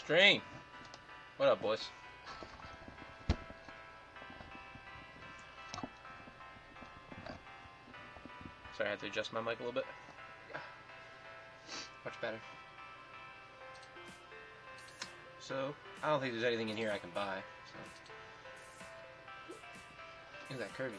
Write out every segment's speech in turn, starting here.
Stream. What up, boys? Sorry, I had to adjust my mic a little bit. Much better. So, I don't think there's anything in here I can buy. So. Look at that Kirby.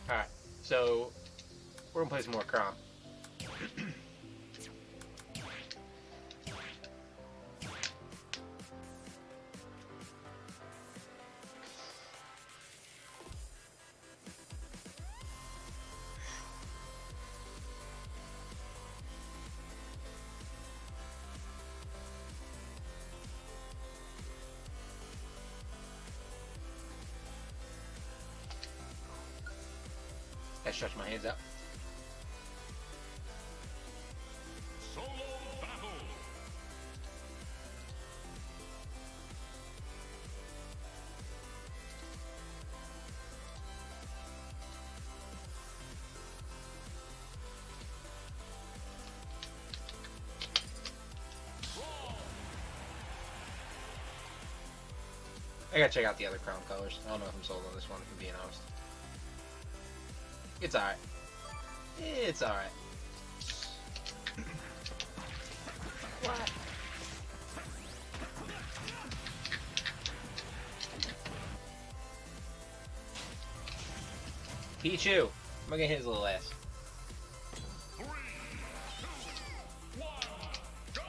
Alright, so we're gonna play some more Chrom. I stretch my hands out. Solo battle. I gotta check out the other Chrom colors. I don't know if I'm sold on this one, if I'm being honest. It's alright. It's alright. What? Pichu! I'm gonna hit his little ass. 3, 2, 1, go!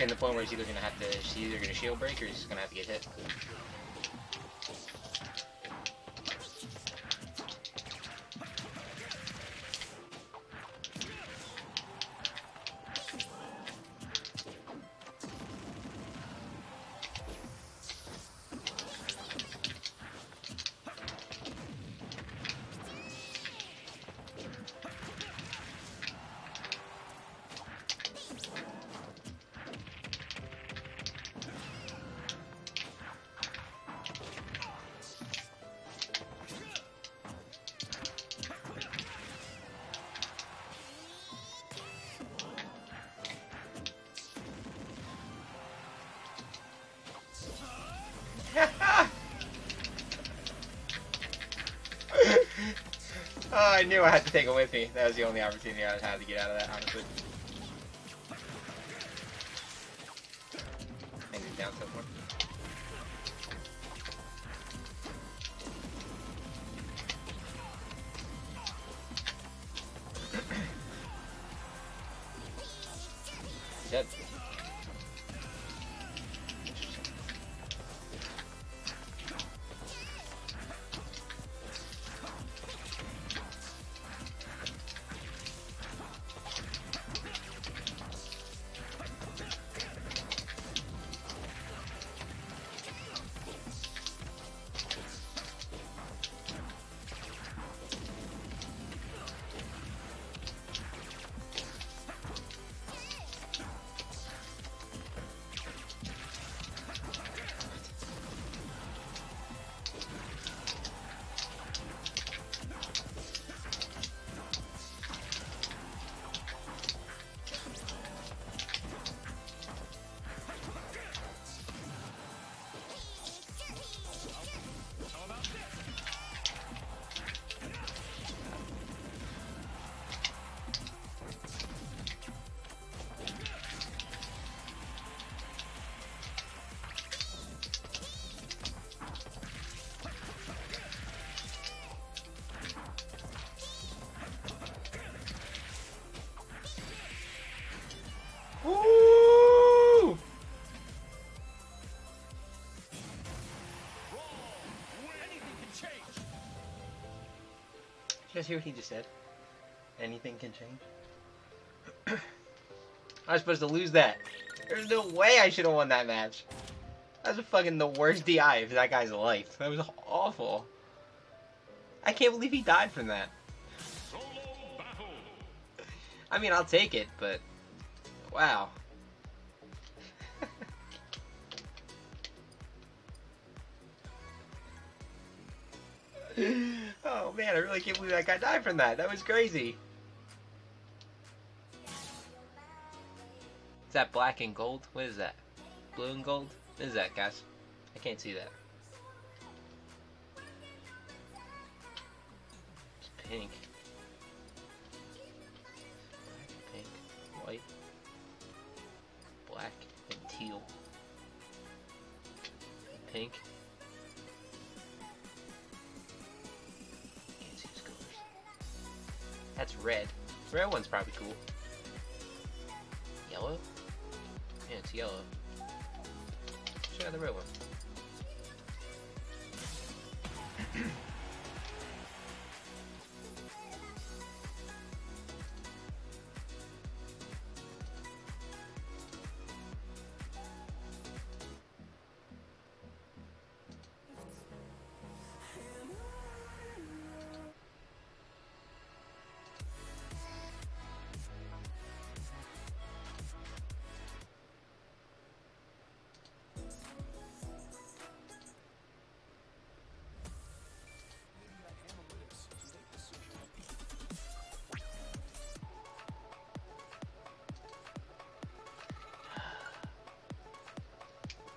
And the point where he's either gonna shield break or he's just gonna have to get hit. Oh, I knew I had to take it with me. That was the only opportunity I had to get out of that, honestly. And he's down so far. Dead. Woo! Anything can change. Did you guys hear what he just said? Anything can change? I was supposed to lose that. There's no way I should have won that match. That was fucking the worst DI of that guy's life. That was awful. I can't believe he died from that. Solo battle. I mean, I'll take it, but wow. Oh man, I really can't believe that guy died from that. That was crazy. Is that black and gold? What is that? Blue and gold? What is that, guys? I can't see that. It's pink. Pink, white, black, and teal. And pink. Can't see his colors. That's red. The red one's probably cool. Yellow? Yeah, it's yellow. Check out the real one.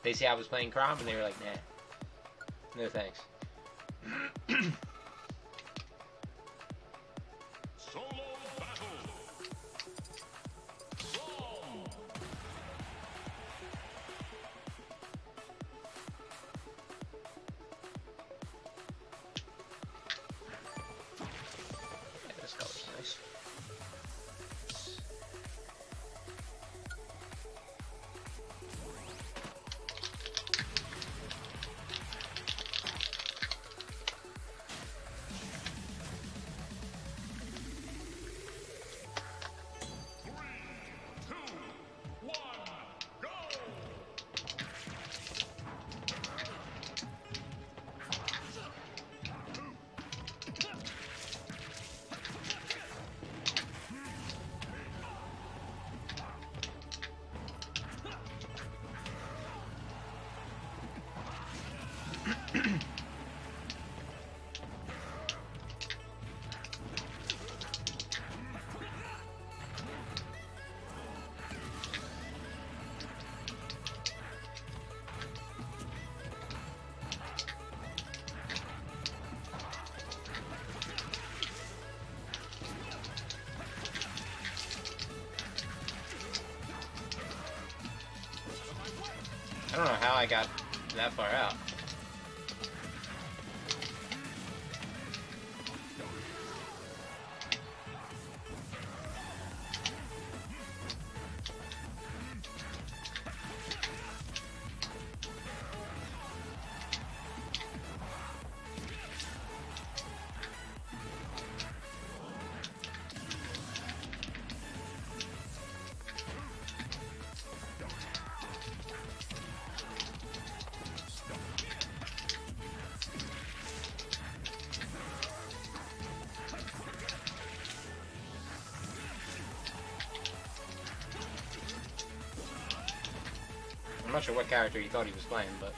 They see I was playing Chrom and they were like, nah. No thanks. Solo battle. Chrom. Yeah, this color's nice. I don't know how I got that far out. I'm not sure what character he thought he was playing, but...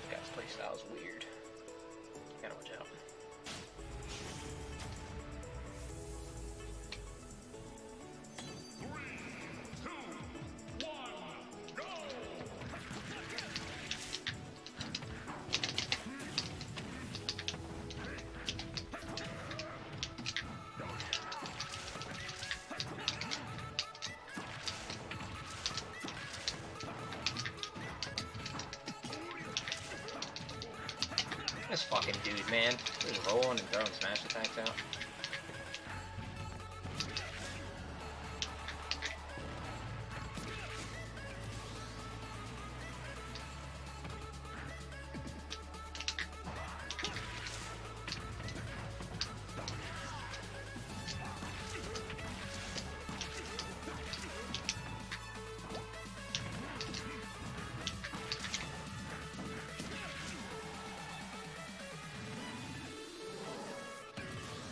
This guy's playstyle is weird. Gotta watch out. This fucking dude, man. Just rolling and throwing smash attacks out.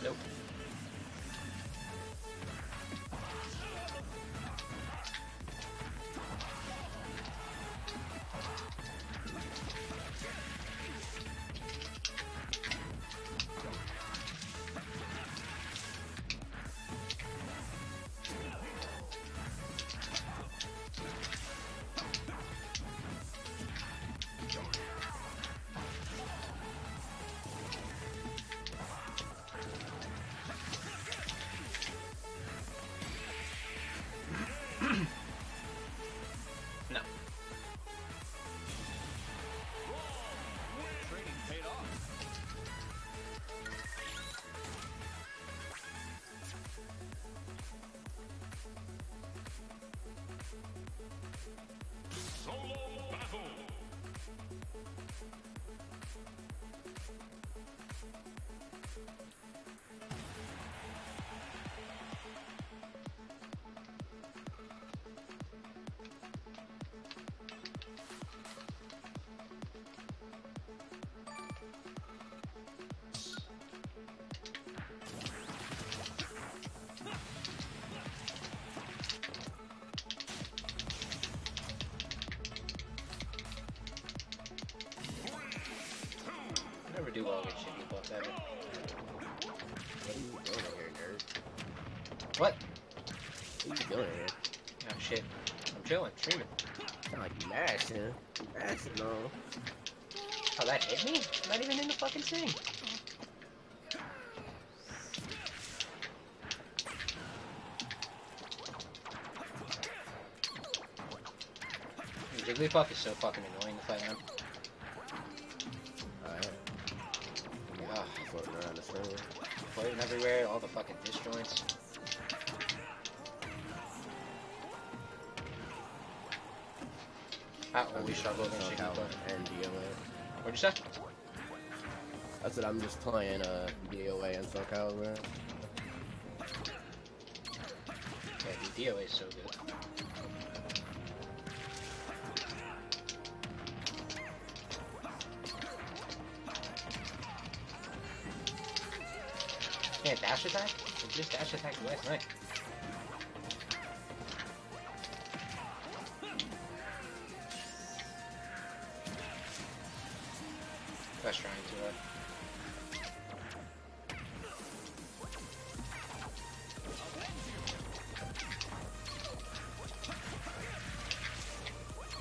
Nope. Jigglypuff ever. What are you doing here, nerd? What? What are you doing here? Oh shit. I'm chilling, streaming. Sound like you mashing. You mashing, no. Oh, that hit me? I'm not even in the fucking thing. Jigglypuff is so fucking annoying to fight him. Alright. Ugh. Floating around the screen. Floating everywhere, all the fucking disjoints. I always struggle against Jigglypuff. And DOA. What'd you say? I said I'm just playing DOA and Soul Calibur. Yeah, the DOA is so good. Yeah, dash attack? It just dash attacked last night. That's trying to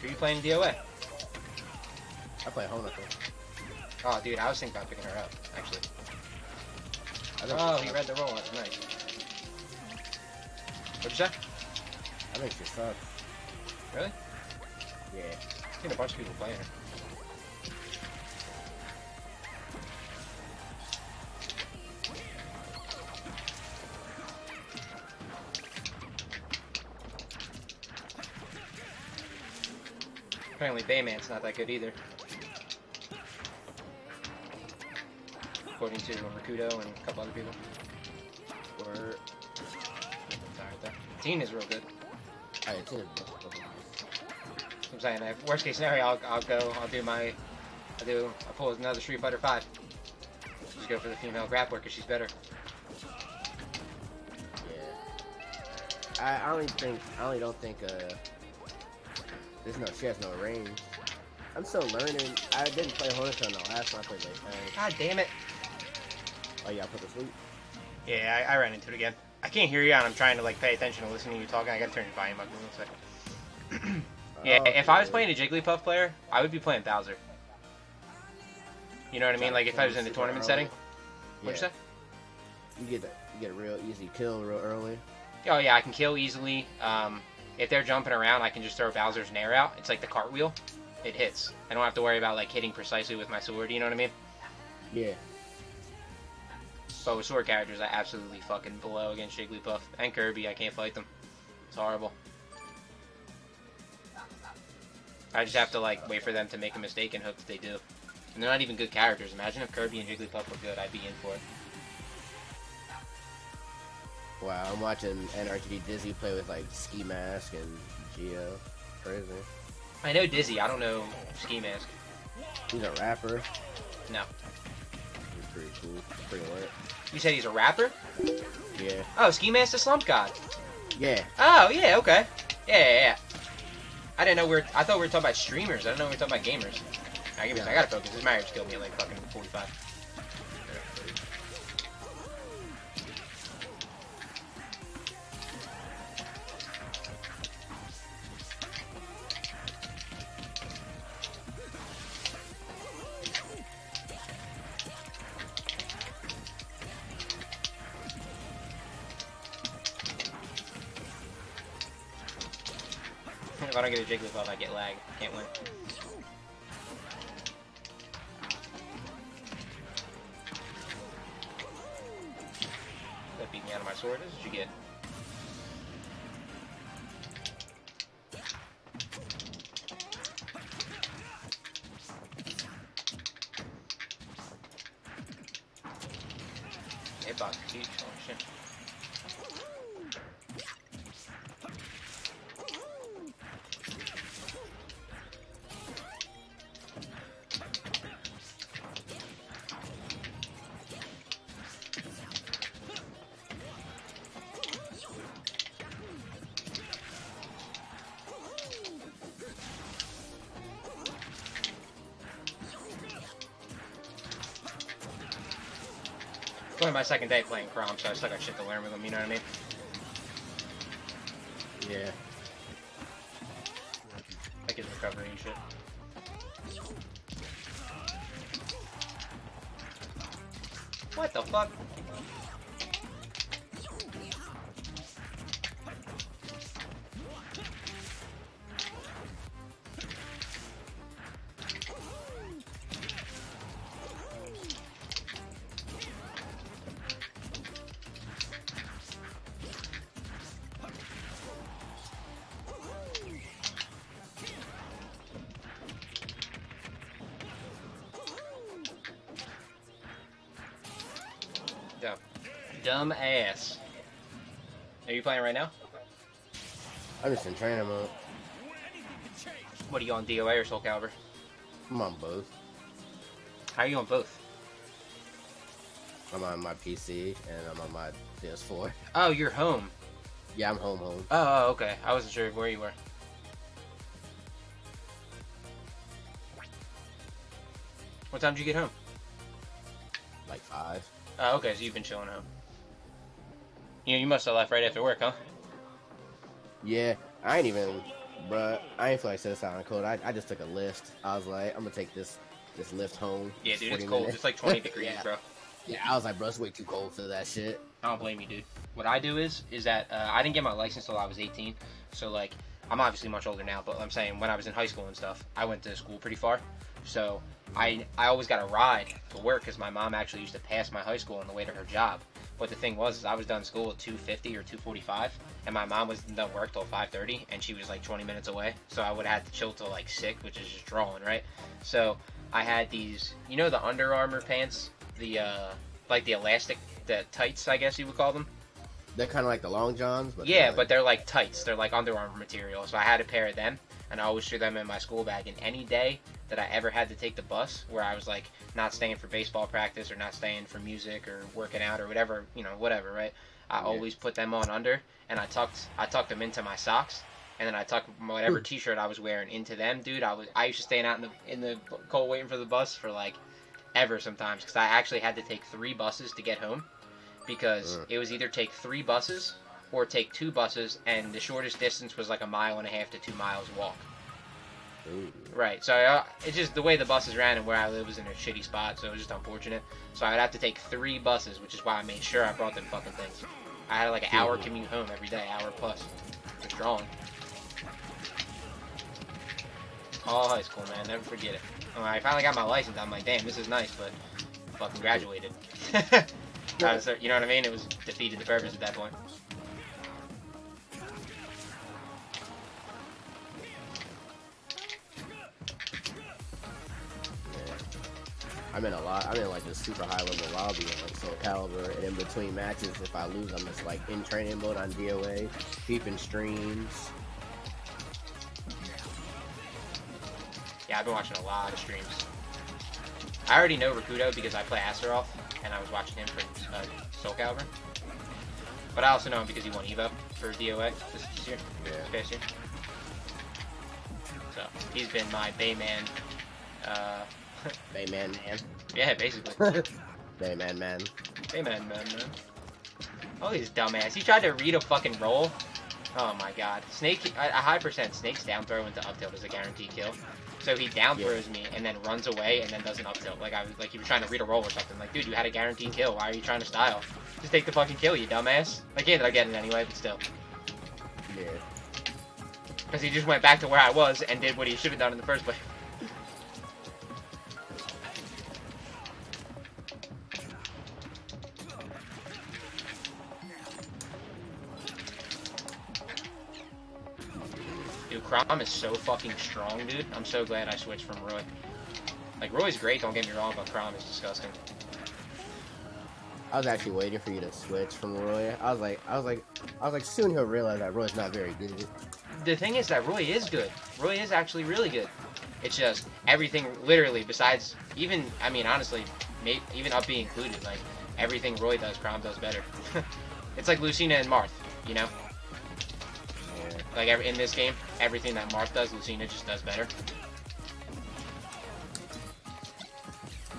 Who are you playing DOA? I play Honoka. Oh, dude, I was thinking about picking her up, actually. Oh, he read the roll. That's nice. What'd you say? I think she sucks. Really? Yeah. I've seen a bunch of people playing her. Apparently Bayman's not that good either. According to Rakudo and a couple other people. Word. Sorry, there. Teen is real good. Alright, it's in. I'm saying, worst case scenario, I'll pull another Street Fighter 5. Just go for the female grappler because she's better. Yeah. I only don't think she has no range. I'm still learning. I didn't play Honoka on the last time I played late. God damn it. Oh yeah, I put to sleep. Yeah, I ran into it again. I can't hear you and I'm trying to like pay attention to listening to you talking. I gotta turn your volume up in 1 second. Yeah, if I was playing a Jigglypuff player, I would be playing Bowser. You know what I mean? Like if I was in the tournament setting. What'd you say? You get a real easy kill real early. Oh yeah, I can kill easily. If they're jumping around, I can just throw Bowser's Nair out. It's like the cartwheel. It hits. I don't have to worry about like hitting precisely with my sword, you know what I mean? Yeah. But with sword characters, I absolutely fucking blow against Jigglypuff. And Kirby, I can't fight them. It's horrible. I just have to like wait for them to make a mistake and hope that they do. And they're not even good characters. Imagine if Kirby and Jigglypuff were good, I'd be in for it. Wow, I'm watching NRTD Dizzy play with like Ski Mask and Geo. Crazy. I know Dizzy, I don't know Ski Mask. He's a rapper. No. He's pretty cool. Pretty lit. You said he's a rapper? Yeah. Oh, Ski Mask the Slump God. Yeah. Oh, yeah, okay. Yeah. I didn't know I thought we were talking about streamers. I didn't know we were talking about gamers. Alright, give me a second. I gotta focus. This marriage killed me at like fucking 45. If I don't get a Jigglypuff, I get lag. Can't win. That beat me out of my sword. This is what you get. Hitbox is huge. Oh shit. It's only my second day playing Chrom, so I still got shit to learn with him, you know what I mean? Yeah. Like his recovery and shit. What the fuck? Dumb ass. Are you playing right now? I'm just in training mode. What are you on, DOA or Soul Calibur? I'm on both. How are you on both? I'm on my PC and I'm on my PS4. Oh, you're home. Yeah, I'm home. Oh, okay. I wasn't sure where you were. What time did you get home? Like 5. Oh, okay, so you've been chilling home. You must have left right after work, huh? Yeah, I ain't even, bruh, I ain't feel like setting out on code. I just took a lift. I was like, I'm gonna take this lift home. Yeah, dude, it's 40 cold. minutes. It's like 20 degrees, Yeah. bro. Yeah, I was like, bro, it's way too cold for that shit. I don't blame you, dude. What I do is that I didn't get my license till I was 18. So, like, I'm obviously much older now, but I'm saying when I was in high school and stuff, I went to school pretty far. So, I always got a ride to work because my mom actually used to pass my high school on the way to her job. But the thing was, is I was done school at 2:50 or 2:45, and my mom was done work till 5:30, and she was like 20 minutes away. So I would have had to chill till like 6, which is just drawing, right? So I had these, you know, the Under Armour pants, the like the elastic, the tights, I guess you would call them. They're kind of like the long johns, but Yeah, but they're like tights. They're like Under Armour material. So I had a pair of them, and I always threw them in my school bag. And any day that I ever had to take the bus, where I was like not staying for baseball practice or not staying for music or working out or whatever, you know, whatever, right? I always put them on under, and I tucked them into my socks, and then I tucked whatever T-shirt I was wearing into them, dude. I used to stay out in the cold waiting for the bus for like ever sometimes, because I actually had to take 3 buses to get home, because it was either take 3 buses or take 2 buses, and the shortest distance was like 1.5 miles to 2 miles walk. Ooh. Right, so it's just the way the buses ran, and where I live was in a shitty spot, so it was just unfortunate. So I'd have to take 3 buses, which is why I made sure I brought them fucking things. I had like an hour commute home every day, hour plus. Just drawing. All high school, man, never forget it. When I finally got my license, I'm like, damn, this is nice, but fucking graduated. You know what I mean? It was defeated the purpose at that point. I'm in like this super high level lobby on like Soul Calibur, and in between matches, if I lose, I'm just like in training mode on DOA, peeping streams. Yeah, I've been watching a lot of streams. I already know Rakudo because I play Astaroth, and I was watching him for Soul Calibur. But I also know him because he won Evo for DOA this year, this past year. So, he's been my Bayman, Bayman man. yeah, basically. Bayman man. Bayman man. Oh, he's dumbass. He tried to read a fucking roll. Oh my god. Snake, a high percent Snake's down throw into up tilt is a guaranteed kill. So he down throws me and then runs away and then does an up tilt. Like he was trying to read a roll or something. Like, dude, you had a guaranteed kill. Why are you trying to style? Just take the fucking kill, you dumbass. Like, he ended up getting it anyway, but still. Yeah. Because he just went back to where I was and did what he should have done in the first place. Dude, Chrom is so fucking strong, dude. I'm so glad I switched from Roy. Like, Roy's great, don't get me wrong, but Chrom is disgusting. I was actually waiting for you to switch from Roy. I was like, soon he'll realize that Roy's not very good. The thing is that Roy is good. Roy is actually really good. It's just everything, literally, besides even, I mean, honestly, even up being included, like, everything Roy does, Chrom does better. It's like Lucina and Marth, you know? Like, in this game, everything that Marth does, Lucina just does better.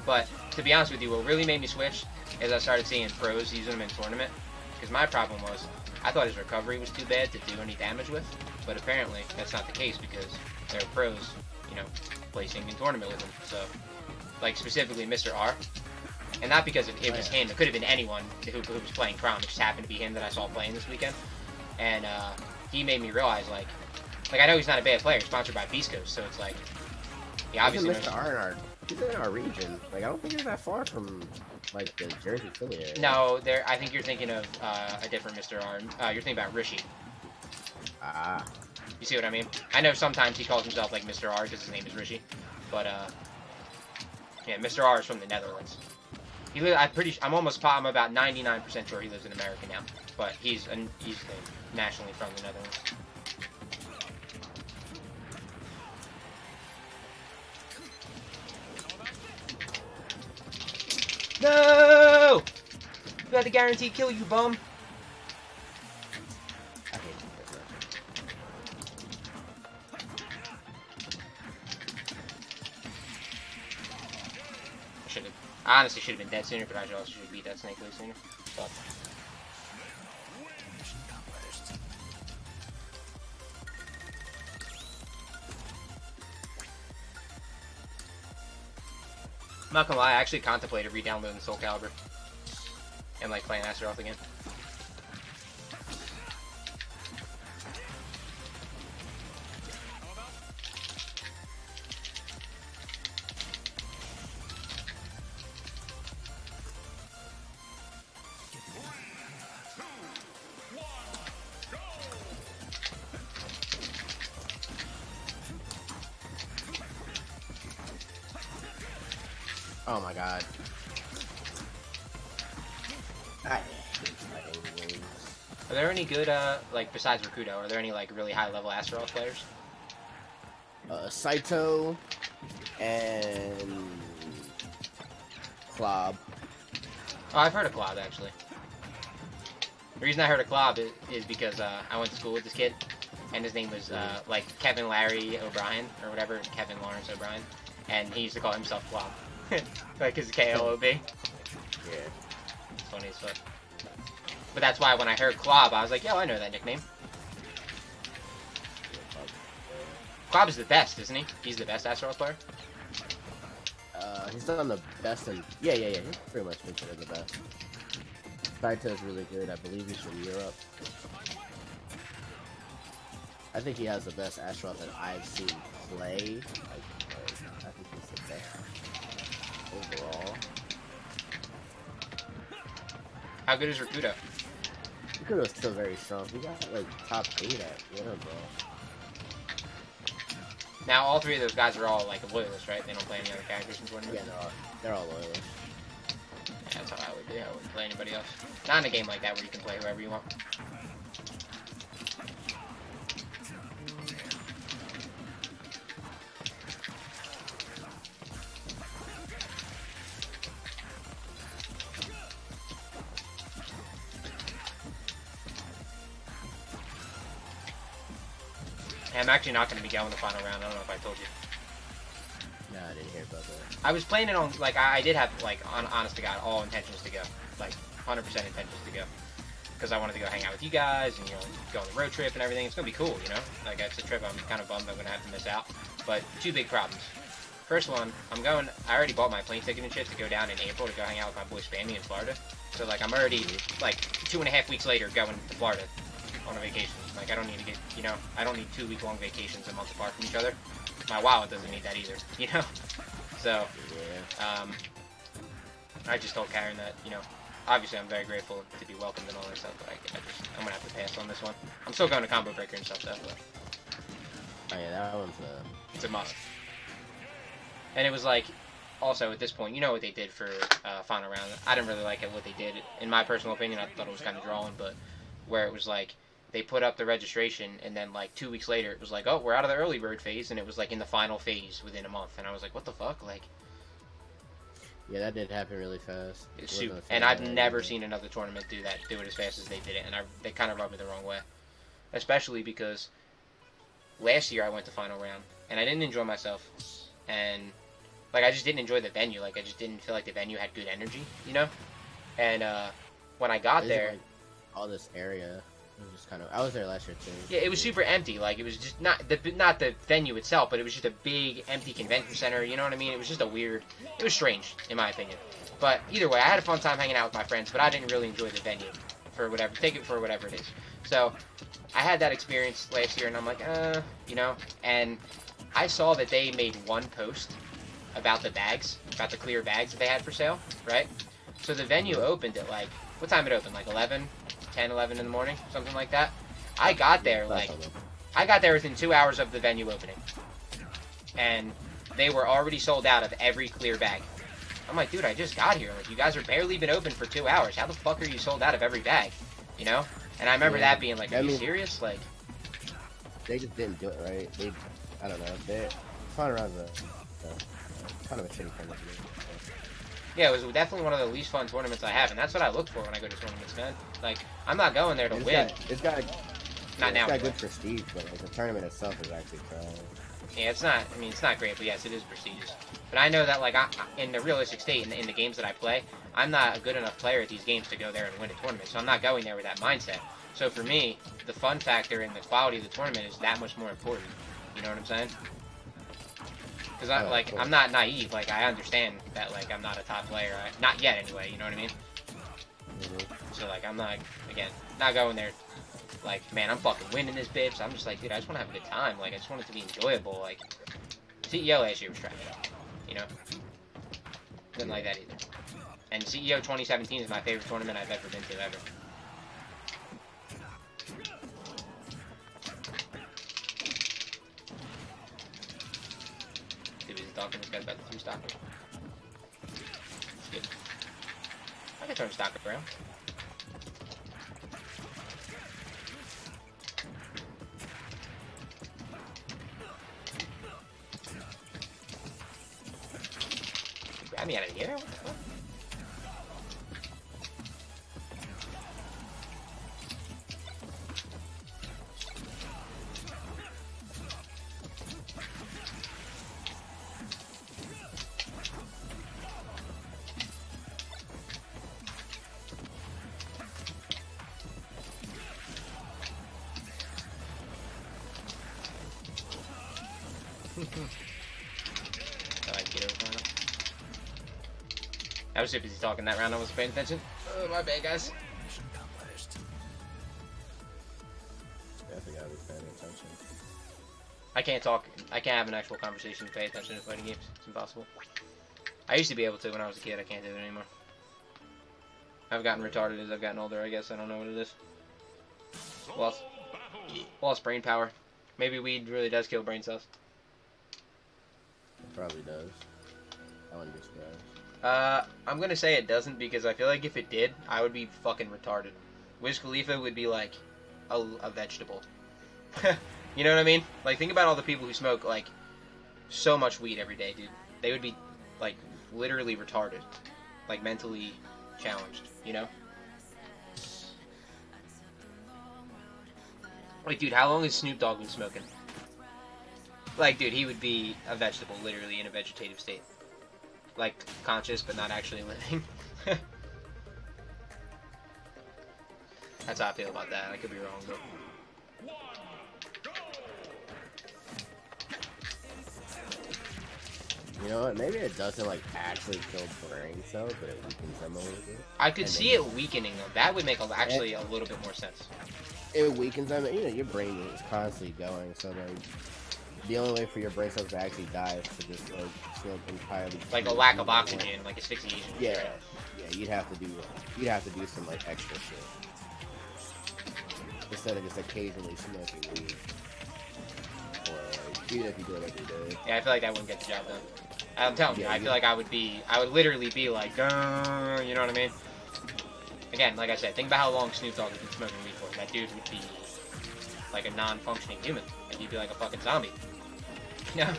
But to be honest with you, what really made me switch is I started seeing pros using him in tournament. Because my problem was, I thought his recovery was too bad to do any damage with, but apparently that's not the case because there are pros, you know, placing in tournament with him. So, like specifically Mr. R, and not because it was him. It could have been anyone who was playing Chrom. It just happened to be him that I saw playing this weekend, and he made me realize like I know he's not a bad player, sponsored by Beast Coast, so it's like he obviously knows. Mr. R he's in our region. Like I don't think he's that far from like the Jersey Philly area. No, I think you're thinking of a different Mr. R. You're thinking about Rishi. Ah. You see what I mean? I know sometimes he calls himself like Mr. R because his name is Rishi, but yeah, Mr. R is from the Netherlands. I'm about 99% sure he lives in America now, but he's nationally from the Netherlands. No! You had the guaranteed kill, you bum. I hate this match. I honestly should have been dead sooner, but I also should have beat that snake way sooner. But I'm not gonna lie, I actually contemplated re-downloading Soul Calibur and like playing Astaroth again. Oh my god. Are there any good, like, besides Rakudo, are there any, like, really high-level Astaroth players? Saito and Klob. Oh, I've heard of Klob, actually. The reason I heard of Klob is because I went to school with this kid, and his name was, like, Kevin Larry O'Brien, or whatever, Kevin Lawrence O'Brien, and he used to call himself Klob. Like his KLOB. Yeah. It's funny as fuck. But that's why when I heard Klob, I was like, yo, I know that nickname. Klob is the best, isn't he? He's the best Astaroth player? He's done the best in... Yeah, he's pretty much considered the best. Saito's really good. I believe he's from Europe. I think he has the best Astaroth that I've seen play. I think he's the best overall. How good is Rakudo? Rakudo's still very strong. He got like top 8 at Winter Ball. Now all three of those guys are all like loyalists, right? They don't play any other characters in tournament. Yeah, they're all loyalists. Yeah, that's how I would do. I wouldn't play anybody else. Not in a game like that where you can play whoever you want. I'm actually not going to be going the final round. I don't know if I told you. No, I didn't hear about that. I was planning on, like, I did have, like, honest to God, all intentions to go. Like, 100% intentions to go. Because I wanted to go hang out with you guys and, you know, go on the road trip and everything. It's going to be cool, you know? Like, it's a trip I'm kind of bummed I'm going to have to miss out. But two big problems. First one, I already bought my plane ticket and shit to go down in April to go hang out with my boy Spammy in Florida. So, like, I'm already, like, 2.5 weeks later going to Florida on a vacation. Like, I don't need to get, you know, I don't need 2-week-long vacations a month apart from each other. My wallet doesn't need that either, you know? So, I just told Karen that, you know, obviously I'm very grateful to be welcomed and all that stuff, but I'm gonna have to pass on this one. I'm still going to Combo Breaker and stuff, though, but... Oh yeah, that one's it's a must. And it was like, also at this point, you know what they did for Final Round. I didn't really like it, what they did. In my personal opinion, I thought it was kind of drawing, but where it was like, they put up the registration, and then like 2 weeks later, it was like, oh, we're out of the early bird phase, and it was like in the final phase within a month, and I was like, what the fuck, like. Yeah, that did happen really fast. And I've never seen another tournament do it as fast as they did it, and they kind of rubbed me the wrong way, especially because last year I went to final round, and I didn't enjoy myself, and Like, I just didn't enjoy the venue. Like, I just didn't feel like the venue had good energy, you know? And when I got there, like, all this area, it was just kind of. I was there last year too. yeah, it was super empty. Like, it was just not the venue itself, but it was just a big empty convention center. You know what I mean? It was just a weird. It was strange, in my opinion. But either way, I had a fun time hanging out with my friends, but I didn't really enjoy the venue for whatever. Take it for whatever it is. So I had that experience last year, and I'm like, you know. And I saw that they made one post about the bags, about the clear bags that they had for sale, right? So the venue opened at like, what time it opened? Like 11, 10, 11 in the morning, something like that. I got there within 2 hours of the venue opening. And they were already sold out of every clear bag. I'm like, dude, I just got here. Like, you guys are barely been open for 2 hours. How the fuck are you sold out of every bag? You know? And I remember that being like, are you serious? Like, they just didn't do it right. I don't know. They're flying around kind of a shitty tournament. yeah, it was definitely one of the least fun tournaments I have, and that's what I look for when I go to tournaments, man. Like, I'm not going there to win. It's got Not good prestige, but like, the tournament itself is actually trash. Yeah, it's not. I mean, it's not great, but yes, it is prestigious. But I know that, like, in the realistic state, in the games that I play, I'm not a good enough player at these games to go there and win a tournament. So I'm not going there with that mindset. So for me, the fun factor and the quality of the tournament is that much more important. You know what I'm saying? Because I'm not naive. Like, I understand that, like, I'm not a top player. Not yet, anyway. You know what I mean? So like, I'm not, again, not going there. Like, man, I'm fucking winning this bitch. I'm just like, dude, I just want to have a good time. Like, I just want it to be enjoyable. Like, CEO last year was trash. You know? Didn't like that either. And CEO 2017 is my favorite tournament I've ever been to, ever. Dude, he's talking. This guy's about to two-stock me. It's good. I can turn the stock around. Grab me out of the air? What the fuck? I was too busy talking that round, I wasn't paying attention. Oh, my bad, guys. Definitely gotta be paying attention. I can't talk. I can't have an actual conversation and pay attention to fighting games. It's impossible. I used to be able to when I was a kid. I can't do it anymore. I've gotten retarded as I've gotten older, I guess. I don't know what it is. Lost brain power. Maybe weed really does kill brain cells. It probably does. I wouldn't be surprised. I'm gonna say it doesn't because I feel like if it did, I would be fucking retarded. Wiz Khalifa would be like a vegetable. You know what I mean? Like, think about all the people who smoke like so much weed every day, dude. They would be like literally retarded, like mentally challenged. You know? Like, dude, how long has Snoop Dogg been smoking? Like, dude, he would be a vegetable, literally in a vegetative state. Like, conscious, but not actually living. That's how I feel about that. I could be wrong, but... You know what? Maybe it doesn't, like, actually kill brain cells, but it weakens them a little bit. I could see it weakening them. That would make actually a little bit more sense. It weakens them. You know, your brain is constantly going, so, like... The only way for your brain cells to actually die is to just like smoke entirely. Like a lack of oxygen, like asphyxiation. Yeah, yeah. You'd have to do some like extra shit instead of just occasionally smoking weed. Or like, even if you do it every day. Yeah, I feel like that wouldn't get the job done. I'm telling you, I feel like I would literally be like, you know what I mean? Again, like I said, think about how long Snoop Dogg has been smoking weed for. That dude would be like a non-functioning human. Like, he'd be like a fucking zombie. Yeah.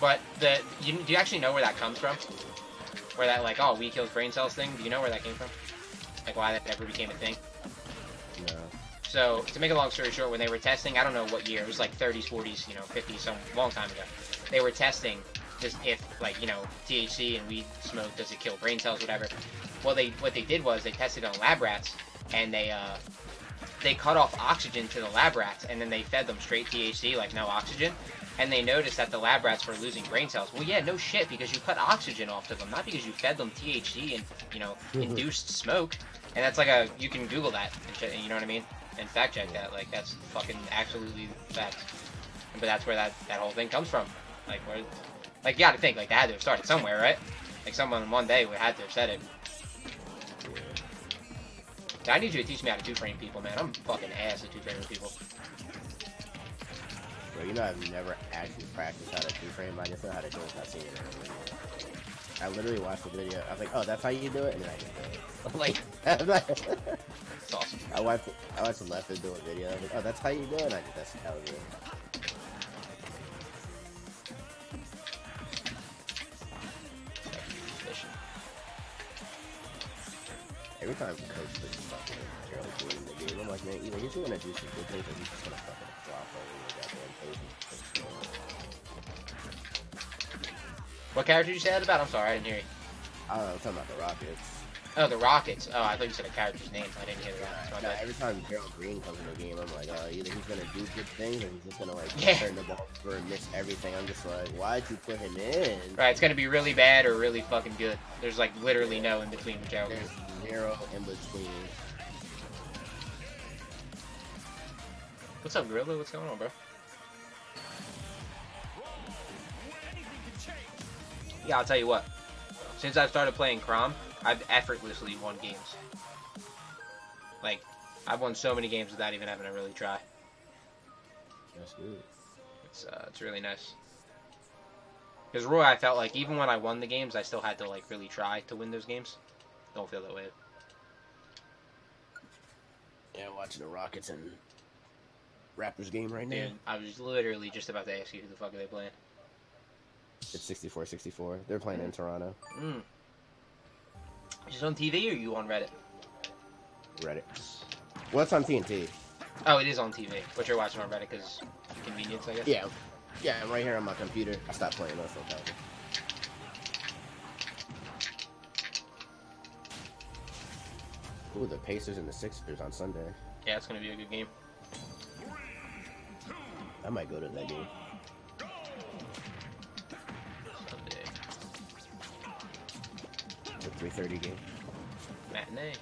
But do you actually know where that comes from? Where that, like, oh, weed kills brain cells thing? Do you know where that came from? Like, why that ever became a thing? No. So to make a long story short, when they were testing, I don't know what year, it was like 30s, 40s, 50s, some long time ago. They were testing just if like THC and weed smoke, does it kill brain cells, whatever. Well, what they did was they tested on lab rats, and they cut off oxygen to the lab rats, and then they fed them straight THC, like no oxygen. And they noticed that the lab rats were losing brain cells. Well, yeah, no shit, because you cut oxygen off to them, not because you fed them THC and induced smoke. And that's like you can Google that, and you know what I mean, and fact check that. Like that's fucking absolutely fact. But that's where that whole thing comes from. Like you gotta think, like they had to have started somewhere, right? Like someone one day would have to have said it. I need you to teach me how to two-frame people, man. I'm fucking ass at two-framing people. Bro, I've never actually practiced how to two-frame. I just know how to do it. I've seen it in a video. I literally watched the video. I was like, oh, that's how you do it? And then I just do it. Like, it's awesome. I watched Left do a video. I was like, oh, that's how you do it? And I just, that's how I do it. Every time Coach puts fucking Gerald Green in the game, I'm like, man, either he's gonna do some good things or he's just gonna fucking flop over the goddamn page. What character did you say that about? I'm sorry, I didn't hear you. I don't know, I'm talking about the Rockets. Oh, the Rockets. Oh, I thought you said a character's name. I didn't hear the Rockets. No, every time Gerald Green comes in the game, I'm like, either he's gonna do good things or he's just gonna like turn the ball over and miss everything. I'm just like, why'd you put him in? Right, it's gonna be really bad or really fucking good. There's like literally no in between with Gerald Green. Zero in between. What's up, Gorilla? What's going on, bro? Yeah, I'll tell you what. Since I've started playing Chrom, I've effortlessly won games. Like, I've won so many games without even having to really try. That's good. It's really nice. Because Roy, I felt like even when I won the games, I still had to like really try to win those games. Don't feel that way. Yeah, watching the Rockets and Raptors game right now. Dude, I was literally just about to ask you who the fuck are they playing. It's 64-64. They're playing in Toronto. Is it on TV or are you on Reddit? Reddit. Well, it's on TNT. Oh, it is on TV. But you're watching on Reddit because convenience, I guess? Yeah. Yeah, I'm right here on my computer. I stopped playing those sometimes. Ooh, the Pacers and the Sixers on Sunday. Yeah, it's going to be a good game. I might go to that game. Sunday. The 3:30 game. Matinee.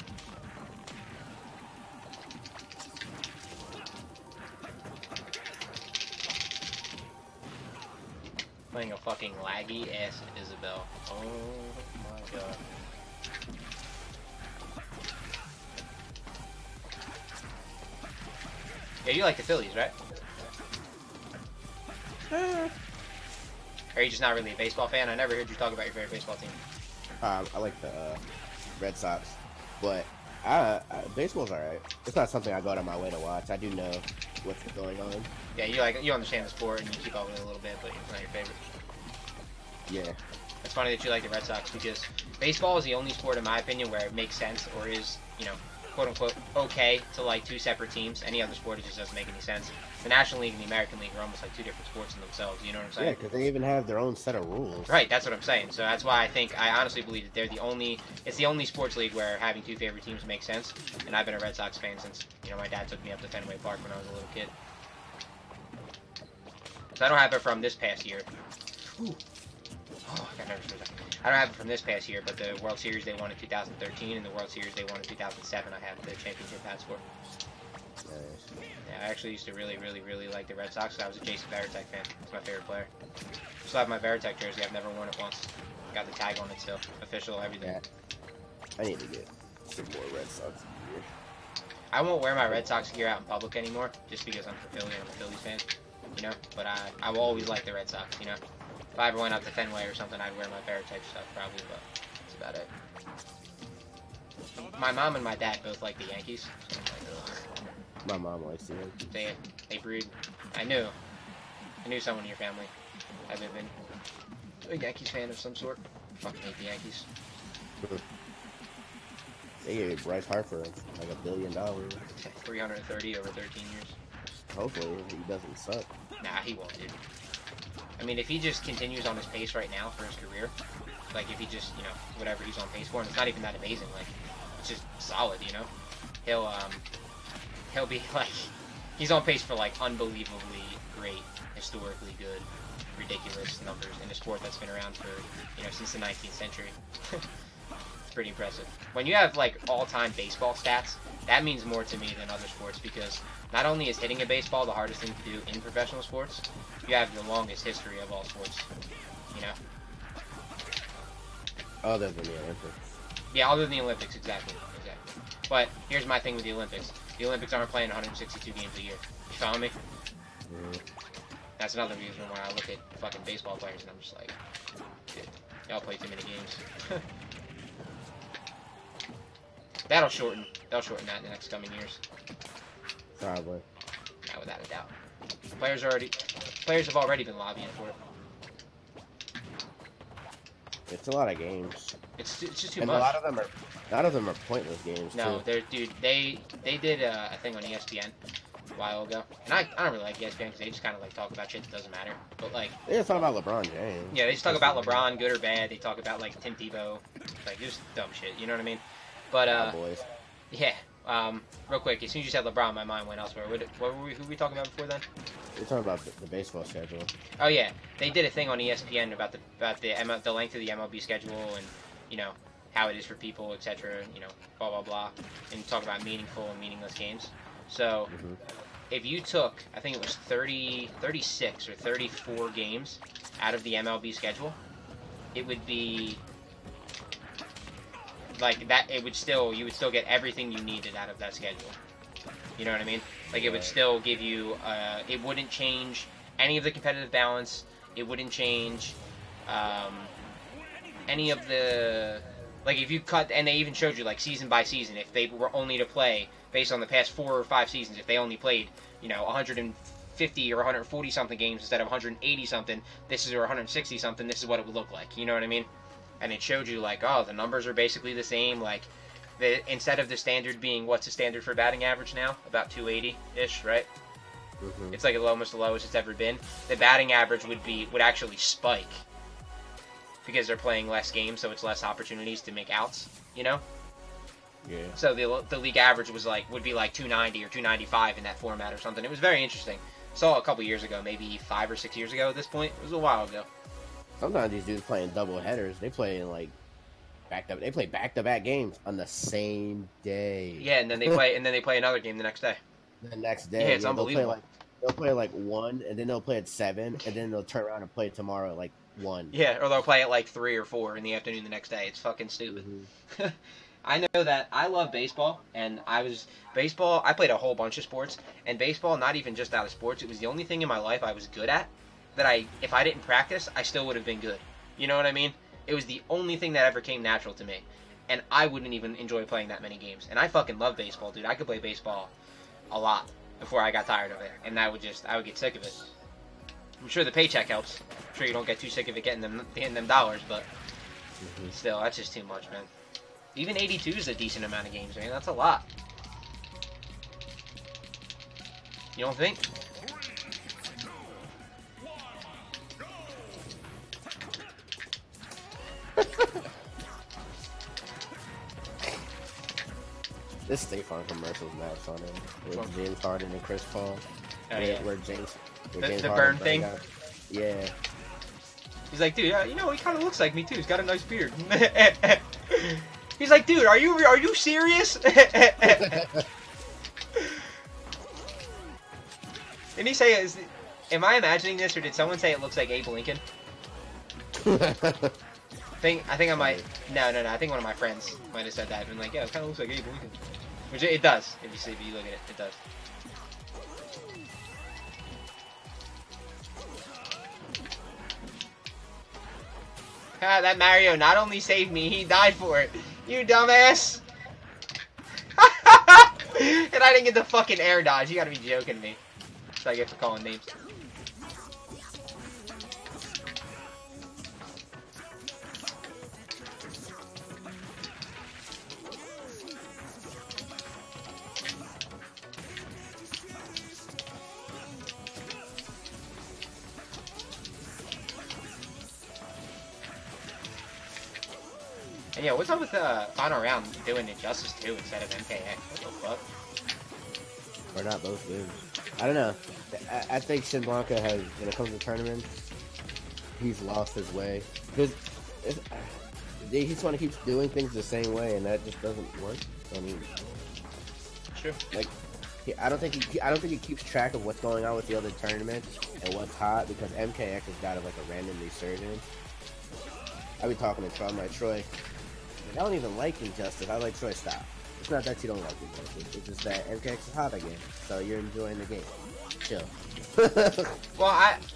Playing a fucking laggy ass Isabel. Oh my god. Yeah, you like the Phillies, right? Or are you just not really a baseball fan? I never heard you talk about your favorite baseball team. I like the Red Sox, but baseball's alright. It's not something I go out of my way to watch. I do know what's going on. Yeah, you understand the sport and you keep up with it a little bit, but it's not your favorite. Yeah. It's funny that you like the Red Sox because baseball is the only sport, in my opinion, where it makes sense or is, quote unquote, okay to like two separate teams. Any other sport, it just doesn't make any sense. The National League and the American League are almost like two different sports in themselves. You know what I'm saying? Yeah, because they even have their own set of rules. Right, that's what I'm saying. So that's why I honestly believe that it's the only sports league where having two favorite teams makes sense. And I've been a Red Sox fan since, my dad took me up to Fenway Park when I was a little kid. So I don't have it from this past year. Ooh. Oh, I got nervous for a second. I don't have it from this past year, but the World Series they won in 2013 and the World Series they won in 2007, I have the championship hats for. Nice. Yeah, I actually used to really, really, really like the Red Sox. I was a Jason Varitek fan. He's my favorite player. Still have my Varitek jersey. I've never worn it once. Got the tag on it still. Official, everything. Yeah. I need to get some more Red Sox gear. I won't wear my Red Sox gear out in public anymore, just because I'm from Philly and I'm a Phillies fan. But I will always like the Red Sox, If I ever went out to Fenway or something, I'd wear my Varitek stuff probably, but that's about it. My mom and my dad both like the Yankees, so I'm like, ugh. My mom likes the Yankees. They breed. I knew someone in your family had been a Yankees fan of some sort. Fucking hate the Yankees. They gave Bryce Harper like $1 billion. 330 over 13 years. Hopefully he doesn't suck. Nah, he won't, dude. I mean, if he just continues on his pace right now for his career, like if he just, you know, whatever he's on pace for, and it's not even that amazing, like it's just solid, you know. He'll be like, he's on pace for like unbelievably great, historically good, ridiculous numbers in a sport that's been around for, you know, since the 19th century. It's pretty impressive. When you have like all-time baseball stats, that means more to me than other sports, because not only is hitting a baseball the hardest thing to do in professional sports, you have the longest history of all sports, you know? Other than the Olympics. Yeah, other than the Olympics, exactly. But here's my thing with the Olympics. The Olympics aren't playing 162 games a year. You follow me? Mm. That's another reason why I look at fucking baseball players and I'm just like, dude, y'all play too many games. They'll shorten that in the next coming years. Probably. Yeah, without a doubt. Players have already been lobbying for it. It's a lot of games. It's just too and much. A lot of them are pointless games. No, too. they did a thing on ESPN a while ago, and I don't really like ESPN because they just kind of like talk about shit that doesn't matter. But like they just talk about LeBron James. Yeah, they just talk about LeBron, good or bad. They talk about like Tim Tebow, like just dumb shit. You know what I mean? But boys. Yeah. Real quick, as soon as you said LeBron, my mind went elsewhere. Who were we talking about before then? We're talking about the baseball schedule. Oh yeah, they did a thing on ESPN about the length of the MLB schedule and, you know, how it is for people, etc. You know, blah blah blah, and talk about meaningful and meaningless games. So, if you took, I think it was 36 or 34 games out of the MLB schedule, it would be like that. You would still get everything you needed out of that schedule. You know what I mean? Like it would still give you. It wouldn't change any of the competitive balance. It wouldn't change any of the. Like if you cut, and they even showed you like season by season, if they were only to play based on the past 4 or 5 seasons, if they only played, you know, 150 or 140 something games instead of 180 something, this is or 160 something, this is what it would look like. You know what I mean? And it showed you like, oh, the numbers are basically the same. Like, instead of the standard being, what's the standard for batting average now? About 280-ish, right? It's like almost the lowest it's ever been. The batting average would actually spike because they're playing less games, so it's less opportunities to make outs. You know? Yeah. So the league average would be like 290 or 295 in that format or something. It was very interesting. Saw a couple years ago, maybe 5 or 6 years ago at this point. It was a while ago. Sometimes these dudes playing double headers. They play in like They play back-to-back games on the same day. Yeah, and then they play another game the next day. The next day, yeah, it's unbelievable. They'll play like 1, and then they'll play at 7, and then they'll turn around and play tomorrow at like 1. Yeah, or they'll play at like 3 or 4 in the afternoon the next day. It's fucking stupid. I know that I love baseball, and I played a whole bunch of sports, and baseball, not even just out of sports, it was the only thing in my life I was good at that if I didn't practice, I still would have been good. You know what I mean? It was the only thing that ever came natural to me, and I wouldn't even enjoy playing that many games. And I fucking love baseball, dude. I could play baseball a lot before I got tired of it, and I would get sick of it. I'm sure the paycheck helps. I'm sure you don't get too sick of it getting them dollars, but still, that's just too much, man. Even 82 is a decent amount of games, man. That's a lot. You don't think? This State Farm commercial's mad funny. With James Harden and Chris Paul. Oh, yeah. Where James the burn thing? Yeah. He's like, dude, you know, he kind of looks like me, too. He's got a nice beard. He's like, dude, are you serious? Didn't he say, am I imagining this, or did someone say it looks like Abe Lincoln? I think I might. No. I think one of my friends might have said that. I've been like, yeah, it kind of looks like Abe Lincoln. Which it does. If you look at it, it does. That Mario not only saved me, he died for it. You dumbass. And I didn't get the fucking air dodge. You gotta be joking me. That's what I get for calling names. And yeah, what's up with the final round doing Injustice 2 instead of MKX? What the fuck? Or not both good. I don't know. I think Shin Blanca has, when it comes to tournaments, he's lost his way. Because he just want to keep doing things the same way, and that just doesn't work. I mean, True. Like, I don't think he keeps track of what's going on with the other tournaments and what's hot, because MKX has got like a random resurgence. I be talking to Chrom, like, Troy, I don't even like Injustice. I like Troy style. It's not that you don't like Injustice. It's just that MKX is hot again, so you're enjoying the game. Chill. Well,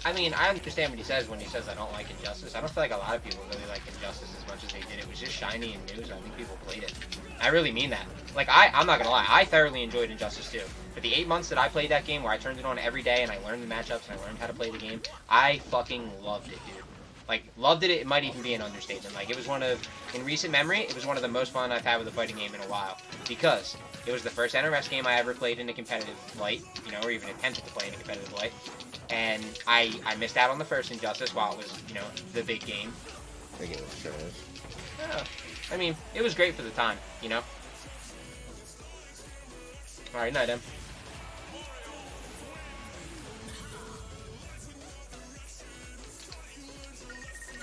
I mean, I understand what he says when he says I don't like Injustice. I don't feel like a lot of people really like Injustice as much as they did. It was just shiny and new, so I think people played it. I really mean that. Like, I'm not gonna lie, I thoroughly enjoyed Injustice 2. For the 8 months that I played that game, where I turned it on every day and I learned the matchups and I learned how to play the game, I fucking loved it, dude. Like, loved it, it might even be an understatement. Like, it was one of, in recent memory, it was one of the most fun I've had with a fighting game in a while. Because it was the first NRS game I ever played in a competitive light, you know, or even attempted to play in a competitive light. And I missed out on the first Injustice while it was, you know, the big game. Big game was trash. Yeah. I mean, it was great for the time, you know? Alright, night, M.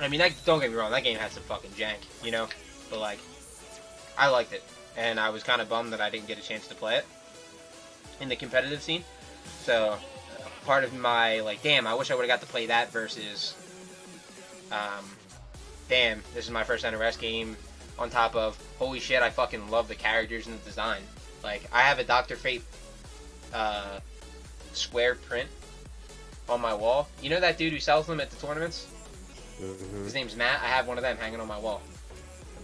I mean, don't get me wrong, that game had some fucking jank, you know? But, like, I liked it. And I was kind of bummed that I didn't get a chance to play it in the competitive scene. So, part of my, like, damn, I wish I would have got to play that versus, damn, this is my first NRS game, on top of, holy shit, I fucking love the characters and the design. Like, I have a Dr. Fate, square print on my wall. You know that dude who sells them at the tournaments? Mm-hmm. His name's Matt. I have one of them hanging on my wall.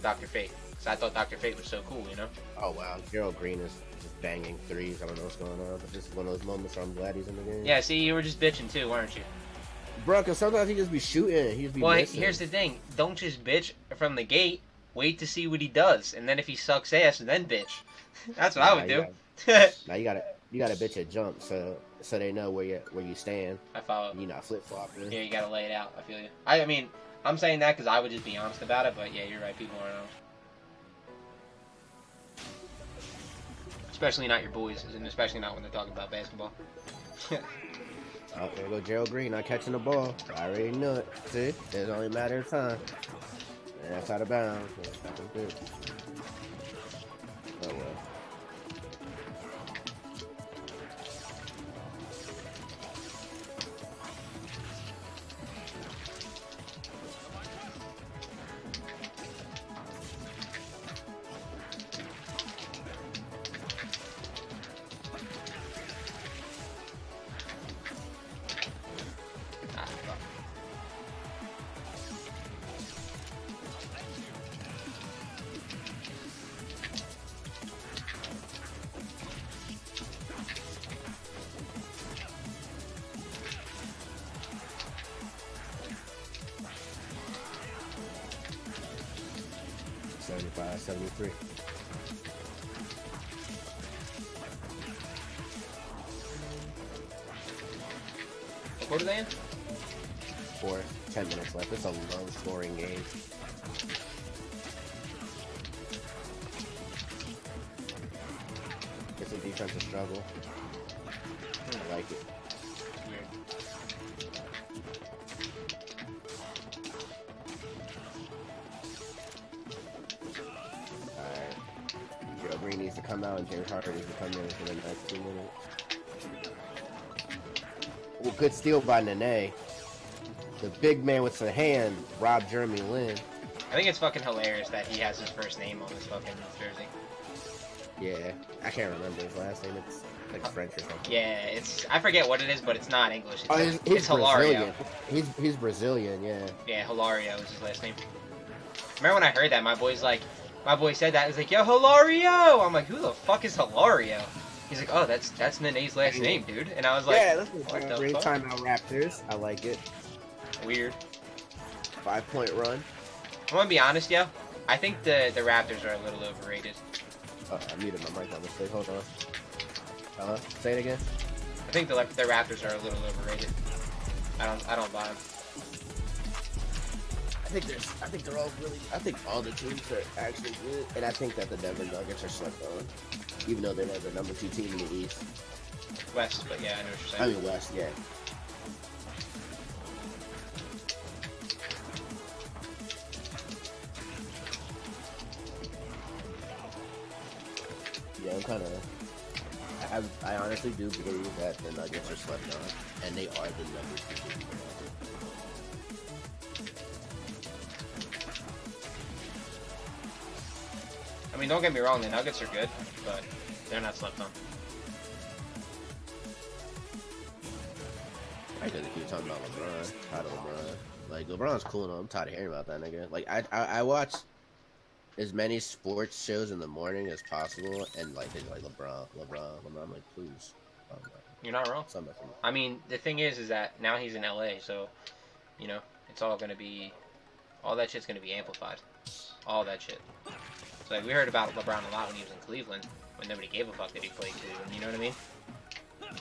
Dr. Fate. Because I thought Dr. Fate was so cool, you know? Oh, wow. Gerald Green is just banging threes. I don't know what's going on, but this is one of those moments where I'm glad he's in the game. Yeah, see, you were just bitching too, weren't you? Bro, because sometimes he just be shooting. He just be Well, missing. here's the thing. Don't just bitch from the gate. Wait to see what he does. And then if he sucks ass, then bitch. That's what I would do. Now you gotta bitch at jump so they know where you stand. I follow. You're not flip flopping. Yeah, you gotta lay it out. I feel you. I mean, I'm saying that because I would just be honest about it, but yeah, you're right. People aren't honest. Especially not your boys, and especially not when they're talking about basketball. Oh, there go Gerald Green, not catching the ball. I already knew it. See? It's only a matter of time. And that's out of bounds. Oh, well. 75, 73. What are they in? 4, 10 minutes left. It's a low-scoring game. It's a defensive struggle. I like it. Alright. Joe Green needs to come out and James Harper needs to come in for the next 2 minutes. Well, good steal by Nene. The big man with the hand robbed Jeremy Lin. I think it's fucking hilarious that he has his first name on his fucking jersey. Yeah, I can't remember his last name. It's like French or something. Yeah, I forget what it is, but it's not English. It's, he's Hilario. Brazilian. He's Brazilian, yeah. Yeah, Hilario is his last name. Remember when I heard that? My boy said that. He was like, "Yo, Hilario!" I'm like, "Who the fuck is Hilario?" He's like, "Oh, that's Nene's last name, dude." And I was like, "Yeah, that's what the great fuck? timeout Raptors. I like it." Weird. 5-point run. I'm gonna be honest, yo. I think the Raptors are a little overrated. I muted my mic on mistake. Hold on. Say it again. I think the Raptors are a little overrated. I don't buy them. I think they're all really. I think all the teams are actually good, and I think that the Denver Nuggets are slept on, even though they're the number 2 team in the East. West, but yeah, I know what you're saying. I mean West, yeah. Yeah, I'm kind of. I honestly do believe that the Nuggets are slept on, and they are the number 2 team. I mean, don't get me wrong, the Nuggets are good, but they're not slept on. I could keep talking about LeBron. Tired of LeBron. Like, LeBron's cool and all. I'm tired of hearing about that nigga. Like, I watch as many sports shows in the morning as possible, and, like, they're like, LeBron. I'm like, please. You're not wrong. I mean, the thing is that now he's in LA, so, you know, it's all going to be, all that shit's going to be amplified. All that shit. So, like, we heard about LeBron a lot when he was in Cleveland, when nobody gave a fuck that he played Cleveland, you know what I mean?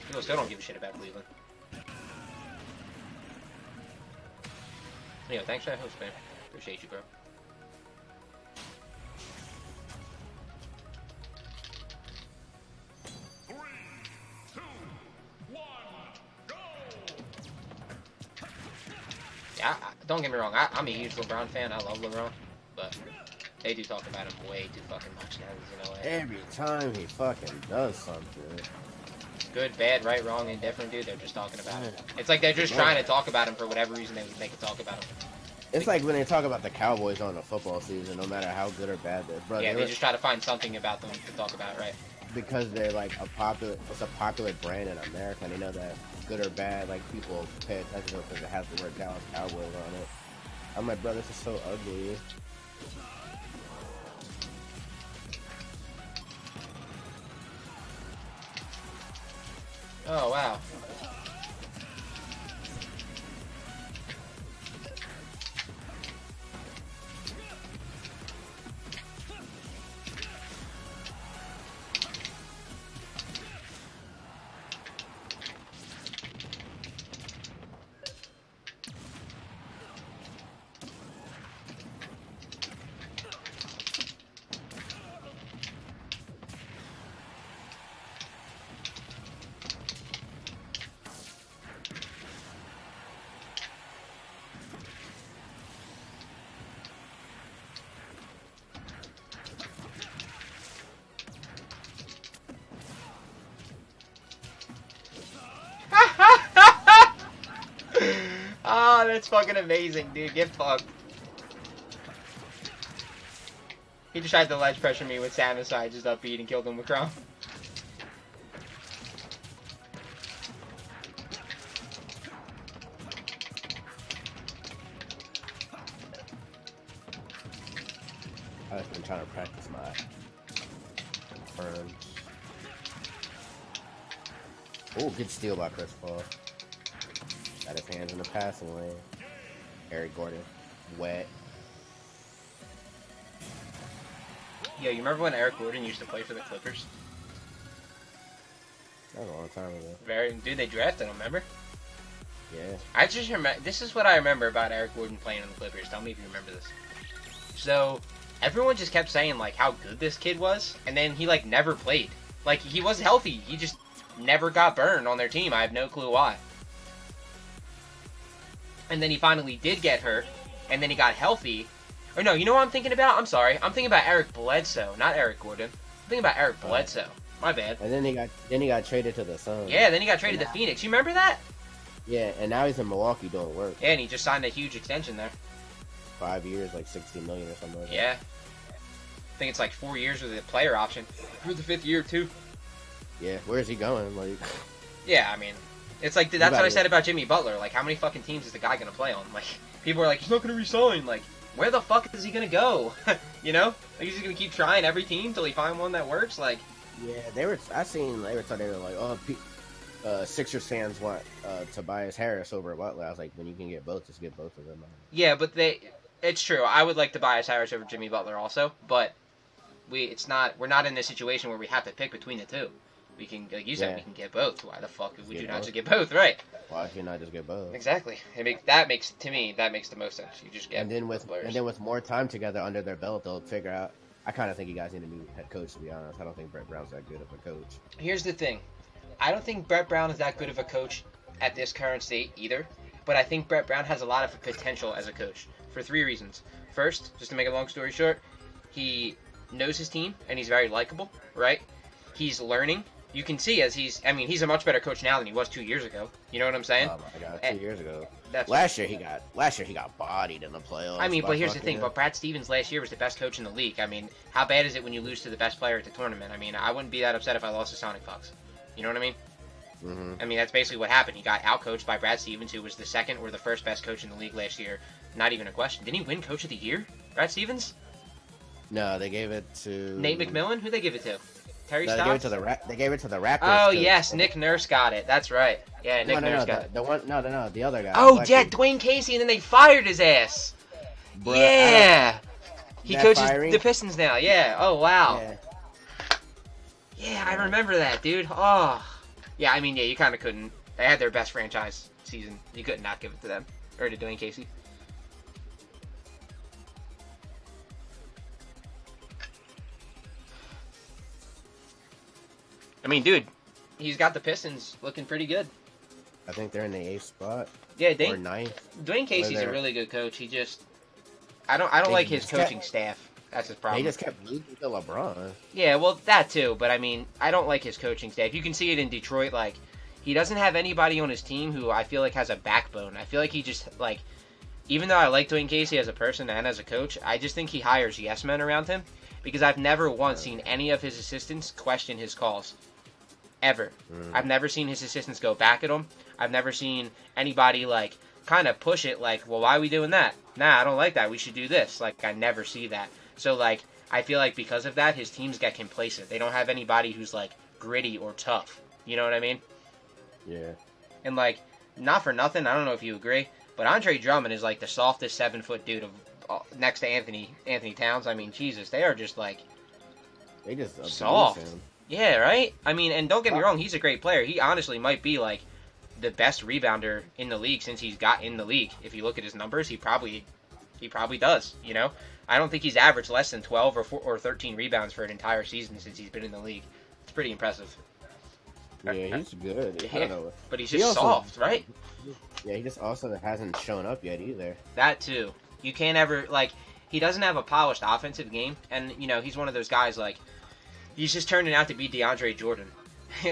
People still don't give a shit about Cleveland. Yo, thanks for that host, man. Appreciate you, bro. Yeah, don't get me wrong. I'm a huge LeBron fan. I love LeBron, but they do talk about him way too fucking much now. He's in LA. Every time he fucking does something. Good, bad, right, wrong, indifferent, dude. They're just talking about him. It's like they're just trying to talk about him for whatever reason they can talk about him. It's like when they talk about the Cowboys on the football season, no matter how good or bad they're. Bro, yeah, they just try to find something about them to talk about, right? Because they're like it's a popular brand in America, and they know that good or bad, like people pay attention to it because it has the word Dallas Cowboys on it. I'm like, bro, this is so ugly. Oh, wow. Ah, that's fucking amazing, dude. Get fucked. He just tried to ledge pressure me with Samus, so I just up beat and killed him with Chrom. I've been trying to practice my confirms. Oh, good steal by Chris Paul. Got his hands in the passing lane. Eric Gordon, wet. Yo, you remember when Eric Gordon used to play for the Clippers? That was a long time ago. Dude, they drafted him, remember? Yeah. I just remember, this is what I remember about Eric Gordon playing on the Clippers. Tell me if you remember this. So, everyone just kept saying, like, how good this kid was, and then he, like, never played. Like, he was healthy. He just never got burned on their team. I have no clue why. And then he finally did get hurt, and then he got healthy. Or no, you know what I'm thinking about? I'm sorry. I'm thinking about Eric Bledsoe, not Eric Gordon. I'm thinking about Eric Bledsoe. My bad. And then he got traded to the Suns. Yeah, then he got traded to Phoenix. You remember that? Yeah, and now he's in Milwaukee doing work. Yeah, and he just signed a huge extension there. 5 years, like $60 million or something like that. Yeah. I think it's like 4 years with a player option. For the 5th year, too. Yeah, where's he going? Like, yeah, I mean, it's like, that's what I said about Jimmy Butler. Like, how many fucking teams is the guy going to play on? Like, people are like, he's not going to resign. Like, where the fuck is he going to go? You know? Like, he's just going to keep trying every team till he find one that works? Like, yeah, they were like, oh, Sixers fans want Tobias Harris over Butler. I was like, when you can get both, just get both of them. Yeah, but it's true. I would like Tobias Harris over Jimmy Butler also, but we're not in this situation where we have to pick between the two. We can, like you said, Yeah. we can get both. Why the fuck would Get you not both. just get both, right? Why should not just get both? Exactly. To me that makes the most sense. You just get And then both players. with more time together under their belt, they'll figure out. I kind of think you guys need a new head coach. To be honest, I don't think Brett Brown's that good of a coach. Here's the thing. I don't think Brett Brown is that good of a coach at this current state either, but I think Brett Brown has a lot of potential as a coach for 3 reasons. First, just to make a long story short, he knows his team and he's very likable, right? He's learning. You can see as he's a much better coach now than he was 2 years ago. You know what I'm saying? Oh my god, 2 years ago. That's Last year he got bodied in the playoffs. I mean, by but here's the thing. fucking- But Brad Stevens last year was the best coach in the league. I mean, how bad is it when you lose to the best player at the tournament? I mean, I wouldn't be that upset if I lost to Sonic Fox. You know what I mean? Mhm. I mean, that's basically what happened. He got outcoached by Brad Stevens, who was the second or the first best coach in the league last year. Not even a question. Didn't he win Coach of the Year, Brad Stevens? No, they gave it to Nate McMillan? Who'd they give it to? Terry No, Stotts? they gave it to the Raptors. Oh, coach. yes, Nick Nurse got it. That's right. Yeah, Nick Nurse got it. The one, no, the other guy. Oh, Black yeah, dude. Dwayne Casey, and then they fired his ass. Bruh, Yeah. He That coaches firing? the Pistons now. Yeah. Oh, wow. Yeah. Yeah, I remember that, dude. Oh. Yeah, I mean, yeah, you kind of couldn't. They had their best franchise season. You couldn't not give it to them. Or to Dwayne Casey. I mean, dude, he's got the Pistons looking pretty good. I think they're in the 8th spot Yeah, or 9th. Dwayne Casey's a they're- really good coach. He just, I don't They like his just kept- coaching staff. That's his problem. They just kept losing to LeBron. Yeah, well, that too. But I mean, I don't like his coaching staff. You can see it in Detroit. Like, he doesn't have anybody on his team who I feel like has a backbone. I feel like he just like, even though I like Dwayne Casey as a person and as a coach, I just think he hires yes men around him because I've never once seen any of his assistants question his calls. Ever. I've never seen his assistants go back at him. I've never seen anybody like kind of push it like, well, why are we doing that? Nah, I don't like that. We should do this. Like, I never see that. So, like, I feel like because of that, his teams get complacent. They don't have anybody who's, like, gritty or tough. You know what I mean? Yeah. And, like, not for nothing, I don't know if you agree, but Andre Drummond is, like, the softest 7-foot dude of next to Anthony Towns. I mean, Jesus, they are just, like, They just abuse soft. him. Yeah, right? I mean, and don't get me wrong, he's a great player. He honestly might be, like, the best rebounder in the league since he's got in the league. If you look at his numbers, he probably does, you know? I don't think he's averaged less than 12 or 13 rebounds for an entire season since he's been in the league. It's pretty impressive. Yeah, he's good. I Yeah, don't know. but he's He just also- soft, right? Yeah, he just also hasn't shown up yet either. That too. You can't ever, like, he doesn't have a polished offensive game, and, you know, he's one of those guys, like, he's just turning out to be DeAndre Jordan.